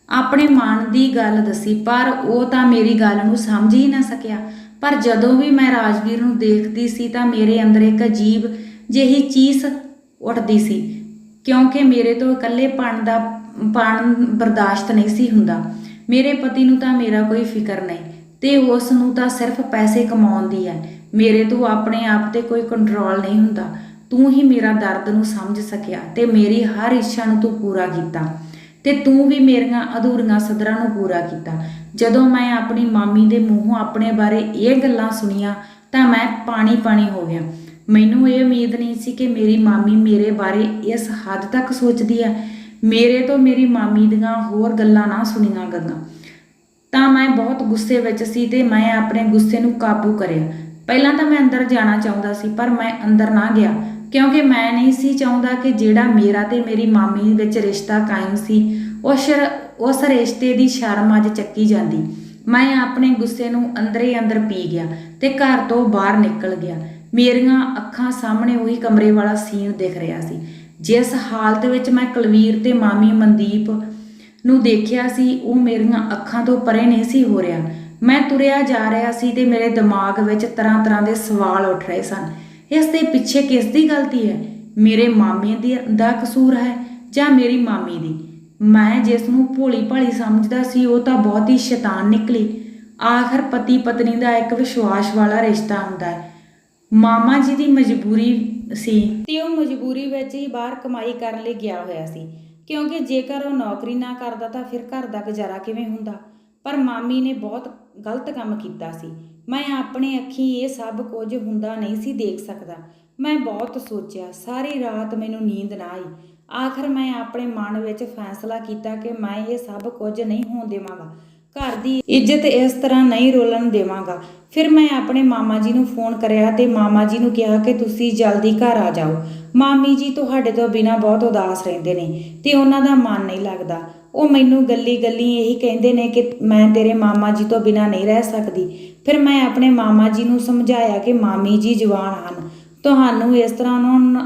S1: ਆਪਣੇ ਮਨ ਦੀ ਗੱਲ ਦੱਸੀ, ਪਰ ਉਹ ਤਾਂ ਮੇਰੀ ਗੱਲ ਨੂੰ ਸਮਝ ਹੀ ਨਾ ਸਕਿਆ। ਪਰ ਜਦੋਂ ਵੀ ਮੈਂ ਰਾਜਵੀਰ ਨੂੰ ਦੇਖਦੀ ਸੀ ਤਾਂ ਮੇਰੇ ਅੰਦਰ ਇੱਕ ਅਜੀਬ ਜਿਹੀ ਚੀਸ ਉੱਠਦੀ ਸੀ, ਕਿਉਂਕਿ ਮੇਰੇ ਤੋਂ ਇਕੱਲੇਪਣ ਬਰਦਾਸ਼ਤ ਨਹੀਂ ਸੀ ਹੁੰਦਾ। ਮੇਰੇ ਪਤੀ ਨੂੰ ਤਾਂ ਮੇਰਾ ਕੋਈ ਫਿਕਰ ਨਹੀਂ ਤੇ ਉਸ ਨੂੰ ਤਾਂ ਸਿਰਫ ਪੈਸੇ ਕਮਾਉਣ ਦੀ ਹੈ। ਮੇਰੇ ਤੋਂ ਆਪਣੇ ਆਪ ਤੇ ਕੋਈ ਕੰਟਰੋਲ ਨਹੀਂ ਹੁੰਦਾ। ਤੂੰ ਹੀ ਮੇਰਾ ਦਰਦ ਨੂੰ ਸਮਝ ਸਕਿਆ ਤੇ ਮੇਰੀ ਹਰ ਇੱਛਾ ਨੂੰ ਤੂੰ ਪੂਰਾ ਕੀਤਾ ਤੇ ਤੂੰ ਵੀ ਮੇਰੀਆਂ ਅਧੂਰੀਆਂ ਸਦਰਾਂ ਨੂੰ ਪੂਰਾ ਕੀਤਾ। ਜਦੋਂ ਮੈਂ ਆਪਣੀ ਮਾਮੀ ਦੇ ਮੂੰਹੋਂ ਆਪਣੇ ਬਾਰੇ ਇਹ ਗੱਲਾਂ ਸੁਣੀਆਂ ਤਾਂ ਮੈਂ ਪਾਣੀ ਹੋ ਗਿਆ। ਮੈਨੂੰ ਇਹ ਉਮੀਦ ਨਹੀਂ ਸੀ ਕਿ ਮੇਰੀ ਮਾਮੀ ਮੇਰੇ ਬਾਰੇ ਇਸ ਹੱਦ ਤੱਕ ਸੋਚਦੀ ਹੈ। ਮੇਰੇ ਤੋਂ ਮੇਰੀ ਮਾਮੀ ਦੀਆਂ ਹੋਰ ਗੱਲਾਂ ਨਾ ਸੁਣੀਆਂ ਗਈਆਂ ਤਾਂ ਮੈਂ ਬਹੁਤ ਗੁੱਸੇ ਵਿੱਚ ਸੀ ਤੇ ਮੈਂ ਆਪਣੇ ਗੁੱਸੇ ਨੂੰ ਕਾਬੂ ਕਰਿਆ। ਪਹਿਲਾਂ ਤਾਂ ਮੈਂ ਅੰਦਰ ਜਾਣਾ ਚਾਹੁੰਦਾ ਸੀ, ਪਰ ਮੈਂ ਅੰਦਰ ਨਾ ਗਿਆ ਕਿਉਂਕਿ ਮੈਂ ਨਹੀਂ ਸੀ ਚਾਹੁੰਦਾ ਕਿ ਜਿਹੜਾ ਮੇਰਾ ਤੇ ਮੇਰੀ ਮਾਮੀ ਵਿੱਚ ਰਿਸ਼ਤਾ ਕਾਇਮ ਸੀ ਉਸ ਰਿਸ਼ਤੇ ਦੀ ਸ਼ਰਮ ਅੱਜ ਚੱਕੀ ਜਾਂਦੀ। ਮੈਂ ਆਪਣੇ ਗੁੱਸੇ ਨੂੰ ਅੰਦਰ ਪੀ ਗਿਆ ਤੇ ਘਰ ਤੋਂ ਬਾਹਰ ਨਿਕਲ ਗਿਆ। ਮੇਰੀਆਂ ਅੱਖਾਂ ਸਾਹਮਣੇ ਉਹੀ ਕਮਰੇ ਵਾਲਾ ਸੀਨ ਦਿਖ ਰਿਹਾ ਸੀ। ਜਿਸ ਹਾਲਤ ਵਿੱਚ ਮੈਂ ਕੁਲਵੀਰ ਤੇ ਮਾਮੀ ਮਨਦੀਪ ਨੂੰ ਦੇਖਿਆ ਸੀ ਉਹ ਮੇਰੀਆਂ ਅੱਖਾਂ ਤੋਂ ਪਰੇ ਨਹੀਂ ਸੀ ਹੋ ਰਿਹਾ। ਮੈਂ ਤੁਰਿਆ ਜਾ ਰਿਹਾ ਸੀ ਤੇ ਮੇਰੇ ਦਿਮਾਗ ਵਿੱਚ ਤਰ੍ਹਾਂ ਦੇ ਸਵਾਲ ਉੱਠ ਰਹੇ ਸਨ। ਇਸ ਦੇ ਪਿੱਛੇ ਕਿਸ ਦੀ ਗਲਤੀ ਹੈ? ਮੇਰੇ ਮਾਮੇ ਦਾ ਕਸੂਰ ਹੈ ਜਾਂ ਮੇਰੀ ਮਾਮੀ ਦੀ? ਮੈਂ ਜਿਸ ਨੂੰ ਭੋਲੀ ਭਾਲੀ ਸਮਝਦਾ ਸੀ ਉਹ ਤਾਂ ਬਹੁਤ ਹੀ ਸ਼ੈਤਾਨ ਨਿਕਲੀ। ਆਖਰ ਪਤੀ ਪਤਨੀ ਦਾ ਇੱਕ ਵਿਸ਼ਵਾਸ ਵਾਲਾ ਰਿਸ਼ਤਾ ਹੁੰਦਾ ਹੈ। ਮਾਮਾ ਜੀ ਦੀ ਮਜਬੂਰੀ ਸੀ ਤੇ ਉਹ ਮਜਬੂਰੀ ਵਿੱਚ ਹੀ ਬਾਹਰ ਕਮਾਈ ਕਰਨ ਲਈ ਗਿਆ ਹੋਇਆ ਸੀ, ਕਿਉਂਕਿ ਜੇਕਰ ਉਹ ਨੌਕਰੀ ਨਾ ਕਰਦਾ ਤਾਂ ਫਿਰ ਘਰ ਦਾ ਗੁਜ਼ਾਰਾ ਕਿਵੇਂ ਹੁੰਦਾ। ਪਰ ਮਾਮੀ ਨੇ ਬਹੁਤ ਗਲਤ ਕੰਮ ਕੀਤਾ ਸੀ। ਮੈਂ ਆਪਣੇ ਅੱਖੀਂ ਇਹ ਸਭ ਕੁਝ ਹੁੰਦਾ ਨਹੀਂ ਸੀ ਦੇਖ ਸਕਦਾ। ਮੈਂ ਬਹੁਤ ਸੋਚਿਆ, ਸਾਰੀ ਰਾਤ ਮੈਨੂੰ ਨੀਂਦ ਨਾ ਆਈ। ਆਖਰ ਮੈਂ ਆਪਣੇ ਮਨ ਵਿੱਚ ਫੈਸਲਾ ਕੀਤਾ ਕਿ ਮੈਂ ਇਹ ਸਭ ਕੁਝ ਨਹੀਂ ਹੋਣ ਦੇਵਾਂਗਾ। ਘਰ ਦੀ ਇੱਜ਼ਤ ਇਸ ਤਰ੍ਹਾਂ ਨਹੀਂ ਰੋਲਣ ਦੇਵਾਂਗਾ। ਫਿਰ ਮੈਂ ਆਪਣੇ ਮਾਮਾ ਜੀ ਨੂੰ ਫੋਨ ਕਰਿਆ ਤੇ ਮਾਮਾ ਜੀ ਨੂੰ ਕਿਹਾ ਕਿ ਤੁਸੀਂ ਜਲਦੀ ਘਰ ਆ ਜਾਓ। ਮਾਮੀ ਜੀ ਤੁਹਾਡੇ ਤੋਂ ਬਿਨਾਂ ਬਹੁਤ ਉਦਾਸ ਰਹਿੰਦੇ ਨੇ ਤੇ ਉਹਨਾਂ ਦਾ ਮਨ ਨਹੀਂ ਲੱਗਦਾ। ਉਹ ਮੈਨੂੰ ਗੱਲੀ ਇਹੀ ਕਹਿੰਦੇ ਨੇ ਕਿ ਮੈਂ ਤੇਰੇ ਮਾਮਾ ਜੀ ਤੋਂ ਬਿਨਾਂ ਨਹੀਂ ਰਹਿ ਸਕਦੀ। ਫਿਰ ਮੈਂ ਆਪਣੇ ਮਾਮਾ ਜੀ ਨੂੰ ਸਮਝਾਇਆ ਕਿ ਮਾਮੀ ਜੀ ਜਵਾਨ ਹਨ, ਤੁਹਾਨੂੰ ਇਸ ਤਰ੍ਹਾਂ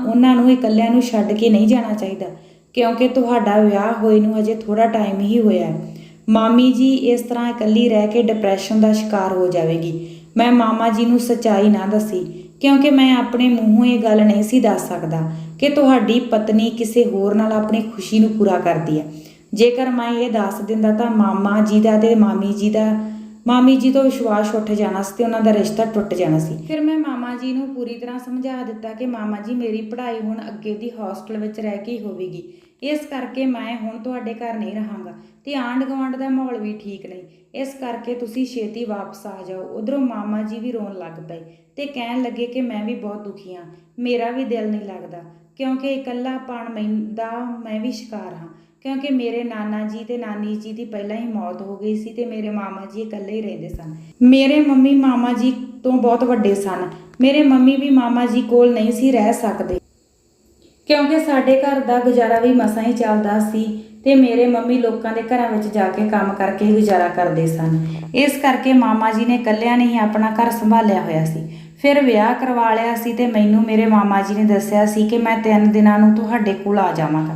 S1: ਉਹਨਾਂ ਨੂੰ ਇਕੱਲਿਆਂ ਨੂੰ ਛੱਡ ਕੇ ਨਹੀਂ ਜਾਣਾ ਚਾਹੀਦਾ, ਕਿਉਂਕਿ ਤੁਹਾਡਾ ਵਿਆਹ ਹੋਏ ਨੂੰ ਹਜੇ ਥੋੜਾ ਟਾਈਮ ਹੀ ਹੋਇਆ ਹੈ। ਮਾਮੀ ਜੀ ਇਸ ਤਰ੍ਹਾਂ ਇਕੱਲੀ ਰਹਿ ਕੇ ਡਿਪਰੈਸ਼ਨ ਦਾ ਸ਼ਿਕਾਰ ਹੋ ਜਾਵੇਗੀ। ਮੈਂ ਮਾਮਾ ਜੀ ਨੂੰ ਸੱਚਾਈ ਨਾ ਦੱਸੀ, ਕਿਉਂਕਿ ਮੈਂ ਆਪਣੇ ਮੂੰਹੋਂ ਇਹ ਗੱਲ ਨਹੀਂ ਸੀ ਦੱਸ ਸਕਦਾ ਕਿ ਤੁਹਾਡੀ ਪਤਨੀ ਕਿਸੇ ਹੋਰ ਨਾਲ ਆਪਣੀ ਖੁਸ਼ੀ ਨੂੰ ਪੂਰਾ ਕਰਦੀ ਹੈ। ਜੇਕਰ ਮੈਂ ਇਹ ਦੱਸ ਦਿੰਦਾ ਤਾਂ ਮਾਮਾ ਜੀ ਦਾ ਤੇ ਮਾਮੀ ਜੀ ਦਾ ਮਾਮੀ ਜੀ ਤੋਂ ਵਿਸ਼ਵਾਸ ਉੱਠ ਜਾਣਾ ਸੀ ਤੇ ਉਹਨਾਂ ਦਾ ਰਿਸ਼ਤਾ ਟੁੱਟ ਜਾਣਾ ਸੀ। ਫਿਰ ਮੈਂ ਮਾਮਾ ਜੀ ਨੂੰ ਪੂਰੀ ਤਰ੍ਹਾਂ ਸਮਝਾ ਦਿੱਤਾ ਕਿ ਮਾਮਾ ਜੀ ਮੇਰੀ ਪੜ੍ਹਾਈ ਹੁਣ ਅੱਗੇ ਦੀ ਹੋਸਟਲ ਵਿੱਚ ਰਹਿ ਕੇ ਹੀ ਹੋਵੇਗੀ, ਇਸ ਕਰਕੇ ਮੈਂ ਹੁਣ ਤੁਹਾਡੇ ਘਰ ਨਹੀਂ ਰਹਾਂਗਾ ਤੇ ਆਂਢ ਗੁਆਂਢ ਦਾ ਮਾਹੌਲ ਵੀ ਠੀਕ ਨਹੀਂ, ਇਸ ਕਰਕੇ ਤੁਸੀਂ ਛੇਤੀ ਵਾਪਸ ਆ ਜਾਓ। ਉਧਰੋਂ ਮਾਮਾ ਜੀ ਵੀ ਰੋਣ ਲੱਗ ਪਏ ਤੇ ਕਹਿਣ ਲੱਗੇ ਕਿ ਮੈਂ ਵੀ ਬਹੁਤ ਦੁਖੀ ਹਾਂ, ਮੇਰਾ ਵੀ ਦਿਲ ਨਹੀਂ ਲੱਗਦਾ ਕਿਉਂਕਿ ਇਕੱਲਾਪਣ ਦਾ ਮੈਂ ਵੀ ਸ਼ਿਕਾਰ ਹਾਂ, ਕਿਉਂਕਿ ਮੇਰੇ ਨਾਨਾ ਜੀ ਤੇ ਨਾਨੀ ਜੀ ਦੀ ਪਹਿਲਾਂ ਹੀ ਮੌਤ ਹੋ ਗਈ ਸੀ ਤੇ ਮੇਰੇ ਮਾਮਾ ਜੀ ਇਕੱਲੇ ਹੀ ਰਹਿੰਦੇ ਸਨ। ਮੇਰੇ ਮੰਮੀ ਮਾਮਾ ਜੀ ਤੋਂ ਬਹੁਤ ਵੱਡੇ ਸਨ। ਮੇਰੇ ਮੰਮੀ ਵੀ ਮਾਮਾ ਜੀ ਕੋਲ ਨਹੀਂ ਸੀ ਰਹਿ ਸਕਦੇ ਕਿਉਂਕਿ ਸਾਡੇ ਘਰ ਦਾ ਗੁਜ਼ਾਰਾ ਵੀ ਮਸਾਂ ਹੀ ਚੱਲਦਾ ਸੀ ਤੇ ਮੇਰੇ ਮੰਮੀ ਲੋਕਾਂ ਦੇ ਘਰਾਂ ਵਿੱਚ ਜਾ ਕੇ ਕੰਮ ਕਰਕੇ ਗੁਜ਼ਾਰਾ ਕਰਦੇ ਸਨ। ਇਸ ਕਰਕੇ ਮਾਮਾ ਜੀ ਨੇ ਇਕੱਲਿਆਂ ਨੇ ਹੀ ਆਪਣਾ ਘਰ ਸੰਭਾਲਿਆ ਹੋਇਆ ਸੀ। ਫਿਰ ਵਿਆਹ ਕਰਵਾ ਲਿਆ ਸੀ ਤੇ ਮੈਨੂੰ ਮੇਰੇ ਮਾਮਾ ਜੀ ਨੇ ਦੱਸਿਆ ਸੀ ਕਿ ਮੈਂ 3 ਦਿਨਾਂ ਨੂੰ ਤੁਹਾਡੇ ਕੋਲ ਆ ਜਾਵਾਂਗਾ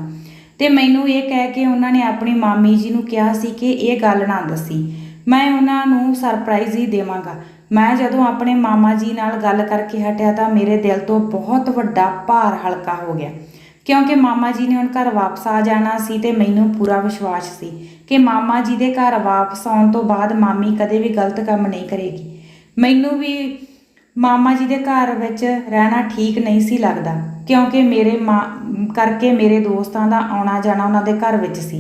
S1: ਤੇ ਮੈਨੂੰ ਇਹ ਕਹਿ ਕੇ ਉਹਨਾਂ ਨੇ ਆਪਣੀ ਮਾਮੀ ਜੀ ਨੂੰ ਕਿਹਾ ਸੀ ਕਿ ਇਹ ਗੱਲ ਨਾ ਦੱਸੀ, ਮੈਂ ਉਹਨਾਂ ਨੂੰ ਸਰਪ੍ਰਾਈਜ਼ ਹੀ ਦੇਵਾਂਗਾ। ਮੈਂ ਜਦੋਂ ਆਪਣੇ ਮਾਮਾ ਜੀ ਨਾਲ ਗੱਲ ਕਰਕੇ ਹਟਿਆ ਤਾਂ ਮੇਰੇ ਦਿਲ ਤੋਂ ਬਹੁਤ ਵੱਡਾ ਭਾਰ ਹਲਕਾ ਹੋ ਗਿਆ ਕਿਉਂਕਿ ਮਾਮਾ ਜੀ ਨੇ ਹੁਣ ਘਰ ਵਾਪਸ ਆ ਜਾਣਾ ਸੀ ਤੇ ਮੈਨੂੰ ਪੂਰਾ ਵਿਸ਼ਵਾਸ ਸੀ ਕਿ ਮਾਮਾ ਜੀ ਦੇ ਘਰ ਵਾਪਸ ਆਉਣ ਤੋਂ ਬਾਅਦ ਮਾਮੀ ਕਦੇ ਵੀ ਗਲਤ ਕੰਮ ਨਹੀਂ ਕਰੇਗੀ। ਮੈਨੂੰ ਵੀ ਮਾਮਾ ਜੀ ਦੇ ਘਰ ਵਿੱਚ ਰਹਿਣਾ ਠੀਕ ਨਹੀਂ ਸੀ ਲੱਗਦਾ ਕਿਉਂਕਿ ਮੇਰੇ ਦੋਸਤਾਂ ਦਾ ਆਉਣਾ ਜਾਣਾ ਉਹਨਾਂ ਦੇ ਘਰ ਵਿੱਚ ਸੀ।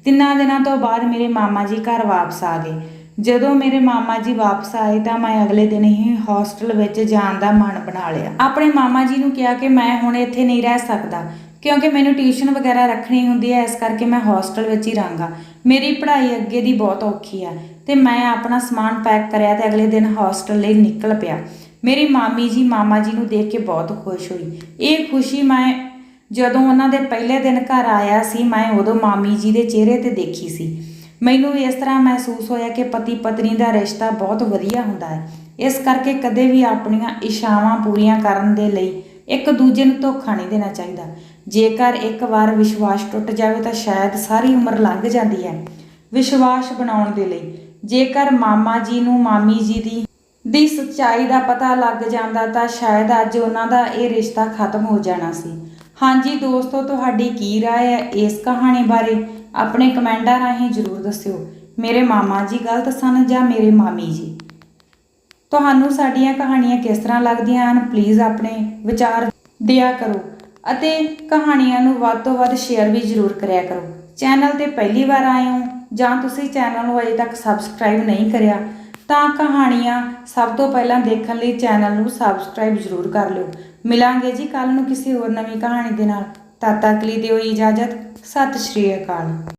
S1: 3 ਦਿਨਾਂ ਤੋਂ ਬਾਅਦ ਮੇਰੇ ਮਾਮਾ ਜੀ ਘਰ ਵਾਪਸ ਆ ਗਏ। ਜਦੋਂ ਮੇਰੇ ਮਾਮਾ ਜੀ ਵਾਪਸ ਆਏ ਤਾਂ ਮੈਂ ਅਗਲੇ ਦਿਨ ਹੀ ਹੋਸਟਲ ਵਿੱਚ ਜਾਣ ਦਾ ਮਨ ਬਣਾ ਲਿਆ। ਆਪਣੇ ਮਾਮਾ ਜੀ ਨੂੰ ਕਿਹਾ ਕਿ ਮੈਂ ਹੁਣ ਇੱਥੇ ਨਹੀਂ ਰਹਿ ਸਕਦਾ ਕਿਉਂਕਿ ਮੈਨੂੰ ਟਿਊਸ਼ਨ ਵਗੈਰਾ ਰੱਖਣੀ ਹੁੰਦੀ ਹੈ, ਇਸ ਕਰਕੇ ਮੈਂ ਹੋਸਟਲ ਵਿੱਚ ਹੀ ਰਹਾਂਗਾ। ਮੇਰੀ ਪੜ੍ਹਾਈ ਅੱਗੇ ਦੀ ਬਹੁਤ ਔਖੀ ਹੈ ਤੇ ਮੈਂ ਆਪਣਾ ਸਮਾਨ ਪੈਕ ਕਰਿਆ ਤੇ ਅਗਲੇ ਦਿਨ ਹੋਸਟਲ ਲਈ ਨਿਕਲ ਪਿਆ। ਮੇਰੀ ਮਾਮੀ ਜੀ ਮਾਮਾ ਜੀ ਨੂੰ ਦੇਖ ਕੇ ਬਹੁਤ ਖੁਸ਼ ਹੋਈ। ਇਹ ਖੁਸ਼ੀ ਮੈਂ ਜਦੋਂ ਉਹਨਾਂ ਦੇ ਪਹਿਲੇ ਦਿਨ ਘਰ ਆਇਆ ਸੀ ਮੈਂ ਉਦੋਂ ਮਾਮੀ ਜੀ ਦੇ ਚਿਹਰੇ ਤੇ ਦੇਖੀ ਸੀ। ਮੈਨੂੰ ਇਸ ਤਰ੍ਹਾਂ ਮਹਿਸੂਸ ਹੋਇਆ ਕਿ ਪਤੀ ਪਤਨੀ ਦਾ ਰਿਸ਼ਤਾ ਬਹੁਤ ਵਧੀਆ ਹੁੰਦਾ ਹੈ, ਇਸ ਕਰਕੇ ਕਦੇ ਵੀ ਆਪਣੀਆਂ ਇੱਛਾਵਾਂ ਪੂਰੀਆਂ ਕਰਨ ਦੇ ਲਈ ਇੱਕ ਦੂਜੇ ਨੂੰ ਧੋਖਾ ਨਹੀਂ ਦੇਣਾ ਚਾਹੀਦਾ। ਜੇਕਰ ਇੱਕ ਵਾਰ ਵਿਸ਼ਵਾਸ ਟੁੱਟ ਜਾਵੇ ਤਾਂ ਸ਼ਾਇਦ ਸਾਰੀ ਉਮਰ ਲੰਘ ਜਾਂਦੀ ਹੈ ਵਿਸ਼ਵਾਸ ਬਣਾਉਣ ਦੇ ਲਈ। ਜੇਕਰ ਮਾਮਾ ਜੀ ਨੂੰ ਮਾਮੀ ਜੀ ਦੀ ਸੱਚਾਈ ਦਾ ਪਤਾ ਲੱਗ ਜਾਂਦਾ ਤਾਂ ਸ਼ਾਇਦ ਅੱਜ ਉਹਨਾਂ ਦਾ ਇਹ ਰਿਸ਼ਤਾ ਖਤਮ ਹੋ ਜਾਣਾ ਸੀ। ਹਾਂਜੀ ਦੋਸਤੋ, ਤੁਹਾਡੀ ਕੀ ਰਾਏ ਹੈ ਇਸ ਕਹਾਣੀ ਬਾਰੇ? ਆਪਣੇ ਕਮੈਂਟਾਂ ਰਾਹੀਂ ਜ਼ਰੂਰ ਦੱਸਿਓ। ਮੇਰੇ ਮਾਮਾ ਜੀ ਗਲਤ ਸਨ ਜਾਂ ਮੇਰੇ ਮਾਮੀ ਜੀ? ਤੁਹਾਨੂੰ ਸਾਡੀਆਂ ਕਹਾਣੀਆਂ ਕਿਸ ਤਰ੍ਹਾਂ ਲੱਗਦੀਆਂ ਹਨ? ਪਲੀਜ਼ ਆਪਣੇ ਵਿਚਾਰ ਦਿਆ ਕਰੋ ਅਤੇ ਕਹਾਣੀਆਂ ਨੂੰ ਵੱਧ ਤੋਂ ਵੱਧ ਸ਼ੇਅਰ ਵੀ ਜ਼ਰੂਰ ਕਰਿਆ ਕਰੋ। ਚੈਨਲ ਤੇ ਪਹਿਲੀ ਵਾਰ ਆਏ ਹੋ ਜਾਂ ਤੁਸੀਂ ਚੈਨਲ ਨੂੰ ਅਜੇ ਤੱਕ ਸਬਸਕ੍ਰਾਈਬ ਨਹੀਂ ਕਰਿਆ ਤਾਂ ਕਹਾਣੀਆਂ ਸਭ ਤੋਂ ਪਹਿਲਾਂ ਦੇਖਣ ਲਈ ਚੈਨਲ ਨੂੰ ਸਬਸਕ੍ਰਾਈਬ ਜ਼ਰੂਰ ਕਰ ਲਿਓ। ਮਿਲਾਂਗੇ ਜੀ ਕੱਲ ਨੂੰ ਕਿਸੇ ਹੋਰ ਨਵੀਂ ਕਹਾਣੀ ਦੇ ਨਾਲ। ਤਦ ਤੱਕ ਲਈ ਦਿਓ ਇਜਾਜ਼ਤ। ਸਤਿ ਸ਼੍ਰੀ ਅਕਾਲ।